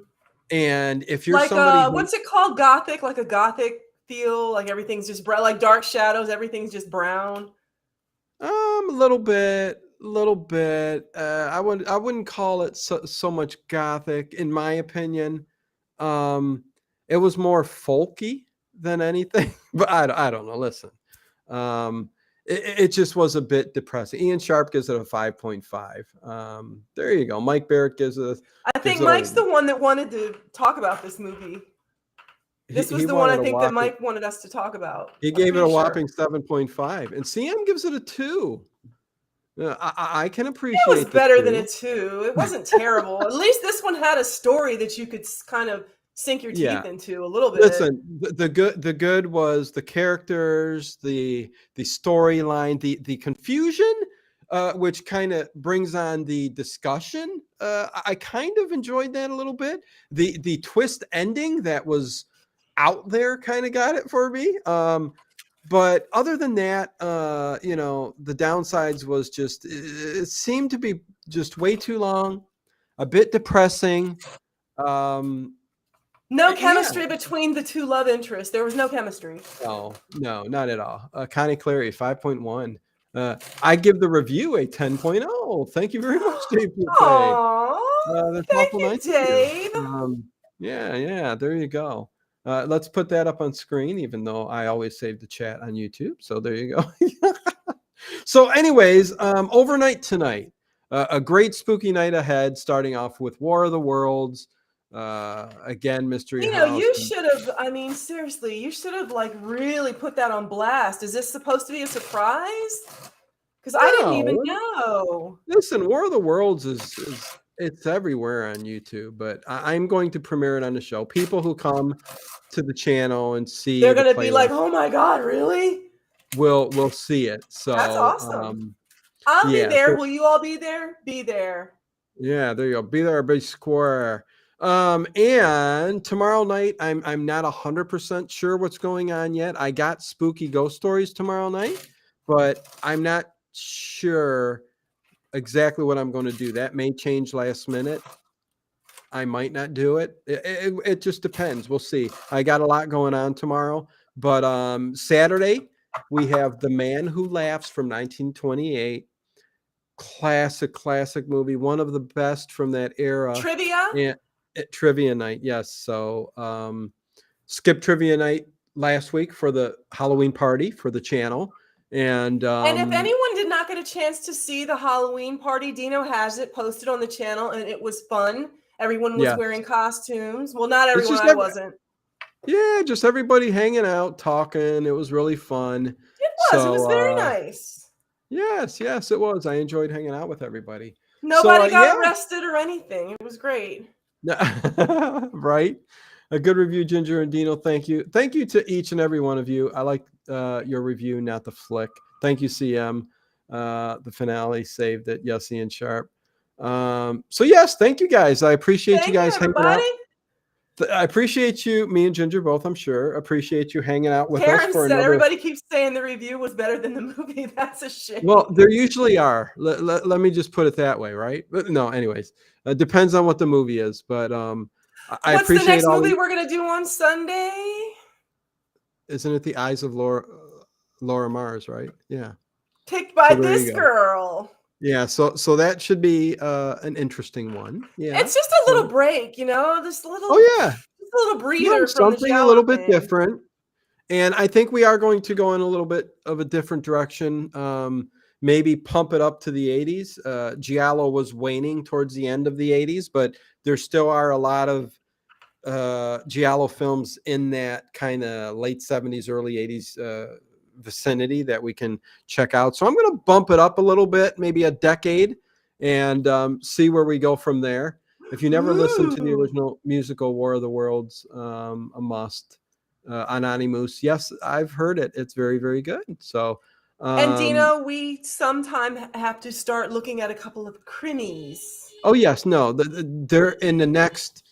And if you're Like somebody who what's it called? Gothic, like a gothic feel. Like everything's just brown. Like dark shadows. Everything's just brown. a little bit, little bit. I wouldn't call it so much gothic, in my opinion. Um, it was more folky than anything, but I don't know. Listen, um, it just was a bit depressing. Ian Sharp gives it a 5.5. There you go. Mike Barrett I gives think it Mike's a the one that wanted to talk about this movie. This was he the one I wanted a think that whopping Mike wanted us to talk about. he I'm gave it pretty a sure. whopping 7.5, and CM gives it a 2. I can It was appreciate the better than a 2. two. It wasn't terrible. At least this one had a story that you could kind of sink your Yeah. teeth into a little bit. Listen, the good was the characters, the storyline, the confusion, which kind of brings on the discussion. I kind of enjoyed that a little bit. The twist ending that was out there kind of got it for me. But other than that, the downsides was just it seemed to be just way too long, a bit depressing. Um, No yeah, chemistry between the two love interests. There was no chemistry. no, no, not at all. Connie Clary, 5.1. I give the review a 10.0. Thank you very much, Dave Buffet. Oh, That's thank awful you, nice of you. Dave. Yeah, there you go. Let's put that up on screen, even though I always save the chat on YouTube. So there you go. So, anyways, overnight tonight, a great spooky night ahead, starting off with War of the Worlds. Again, Mystery House. You should have, I mean, seriously, you should have like really put that on blast. Is this supposed to be a surprise? Because I didn't even No, know. listen, War of the Worlds is it's everywhere on YouTube, but I'm going to premiere it on the show. People who come to the channel and see They're the going to be like, playlist oh my God, really? will see it. That's So awesome. I'll be yeah, there. so Will you all be there? Be there. yeah, there you go. Be there, be square. And tomorrow night, I'm not 100% sure what's going on yet. I got spooky ghost stories tomorrow night, but I'm not sure exactly what I'm going to do. That may change last minute. I might not do it. It just depends. We'll see. I got a lot going on tomorrow, but Saturday we have The Man Who Laughs from 1928. Classic movie, one of the best from that era. Trivia? And trivia night, yes. So skip trivia night last week for the Halloween party for the channel. And And if anyone did not get a chance to see the Halloween party, Dino has it posted on the channel and it was fun. Everyone was yeah, wearing costumes. Well, not it's everyone, just I wasn't. yeah, just everybody hanging out, talking. It was really fun. It was So very nice. yes, it was. I enjoyed hanging out with everybody. So Nobody yeah, got arrested or anything. It was great. right. A good review, Ginger and Dino. Thank you. Thank you to each and every one of you. I like your review, not the flick. Thank you, CM. The finale saved it. Yes, Ian Sharp. So yes, thank you guys. I appreciate you Thank you, guys hanging everybody. out. I appreciate you, me and Ginger both, I'm sure. Appreciate you hanging out with us Karen for said another. everybody keeps saying the review was better than the movie. That's a shame. Well, there usually are. Let me just put it that way, right? But no, anyways, it depends on what the movie is. But I What's the appreciate next all movie the. we're gonna do on Sunday? Isn't it The Eyes of Laura Mars, right? Yeah. Picked by So there this you go. girl. Yeah. So that should be an interesting one. Yeah. It's just a little So. break, Oh yeah. just a little No, breather from the something a Giallo little bit thing. different. And I think we are going to go in a little bit of a different direction. Maybe pump it up to the 80s. Giallo was waning towards the end of the 80s, but there still are a lot of Giallo films in that kind of late 70s, early 80s vicinity that we can check out. So I'm going to bump it up a little bit, maybe a decade, and see where we go from there. If you never listened to the Ooh. original musical War of the Worlds, a must. Anonymous. Yes, I've heard it. It's very, very good. So And Dino, we sometime have to start looking at a couple of crimies. Oh yes, no, they're in the next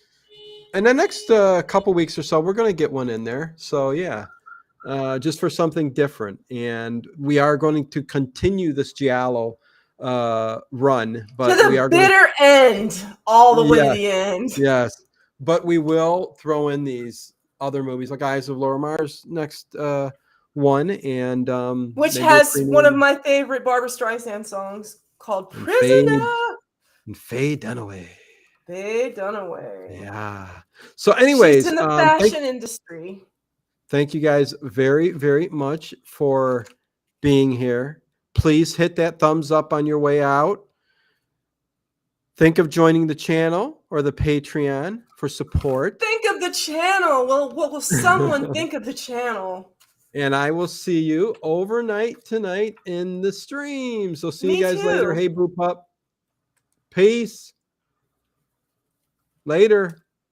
couple weeks or so. We're going to get one in there. So yeah, just for something different, and we are going to continue this Giallo run, To but we the are going. bitter end, all the way to Yes, the end. yes, but we will throw in these other movies like Eyes of Laura Mars next one, and Which maybe a has one of premium my favorite Barbara Streisand songs called and Prisoner. Faye Dunaway. Faye Dunaway. Yeah. So, She's anyways, in the fashion industry. thank you guys very, very much for being here. Please hit that thumbs up on your way out. Think of joining the channel or the Patreon for support. Think of the channel. Well, what will someone think of the channel? And I will see you overnight tonight in the stream. So see Me you guys later. too. Hey, Boo Pup. Peace. Later.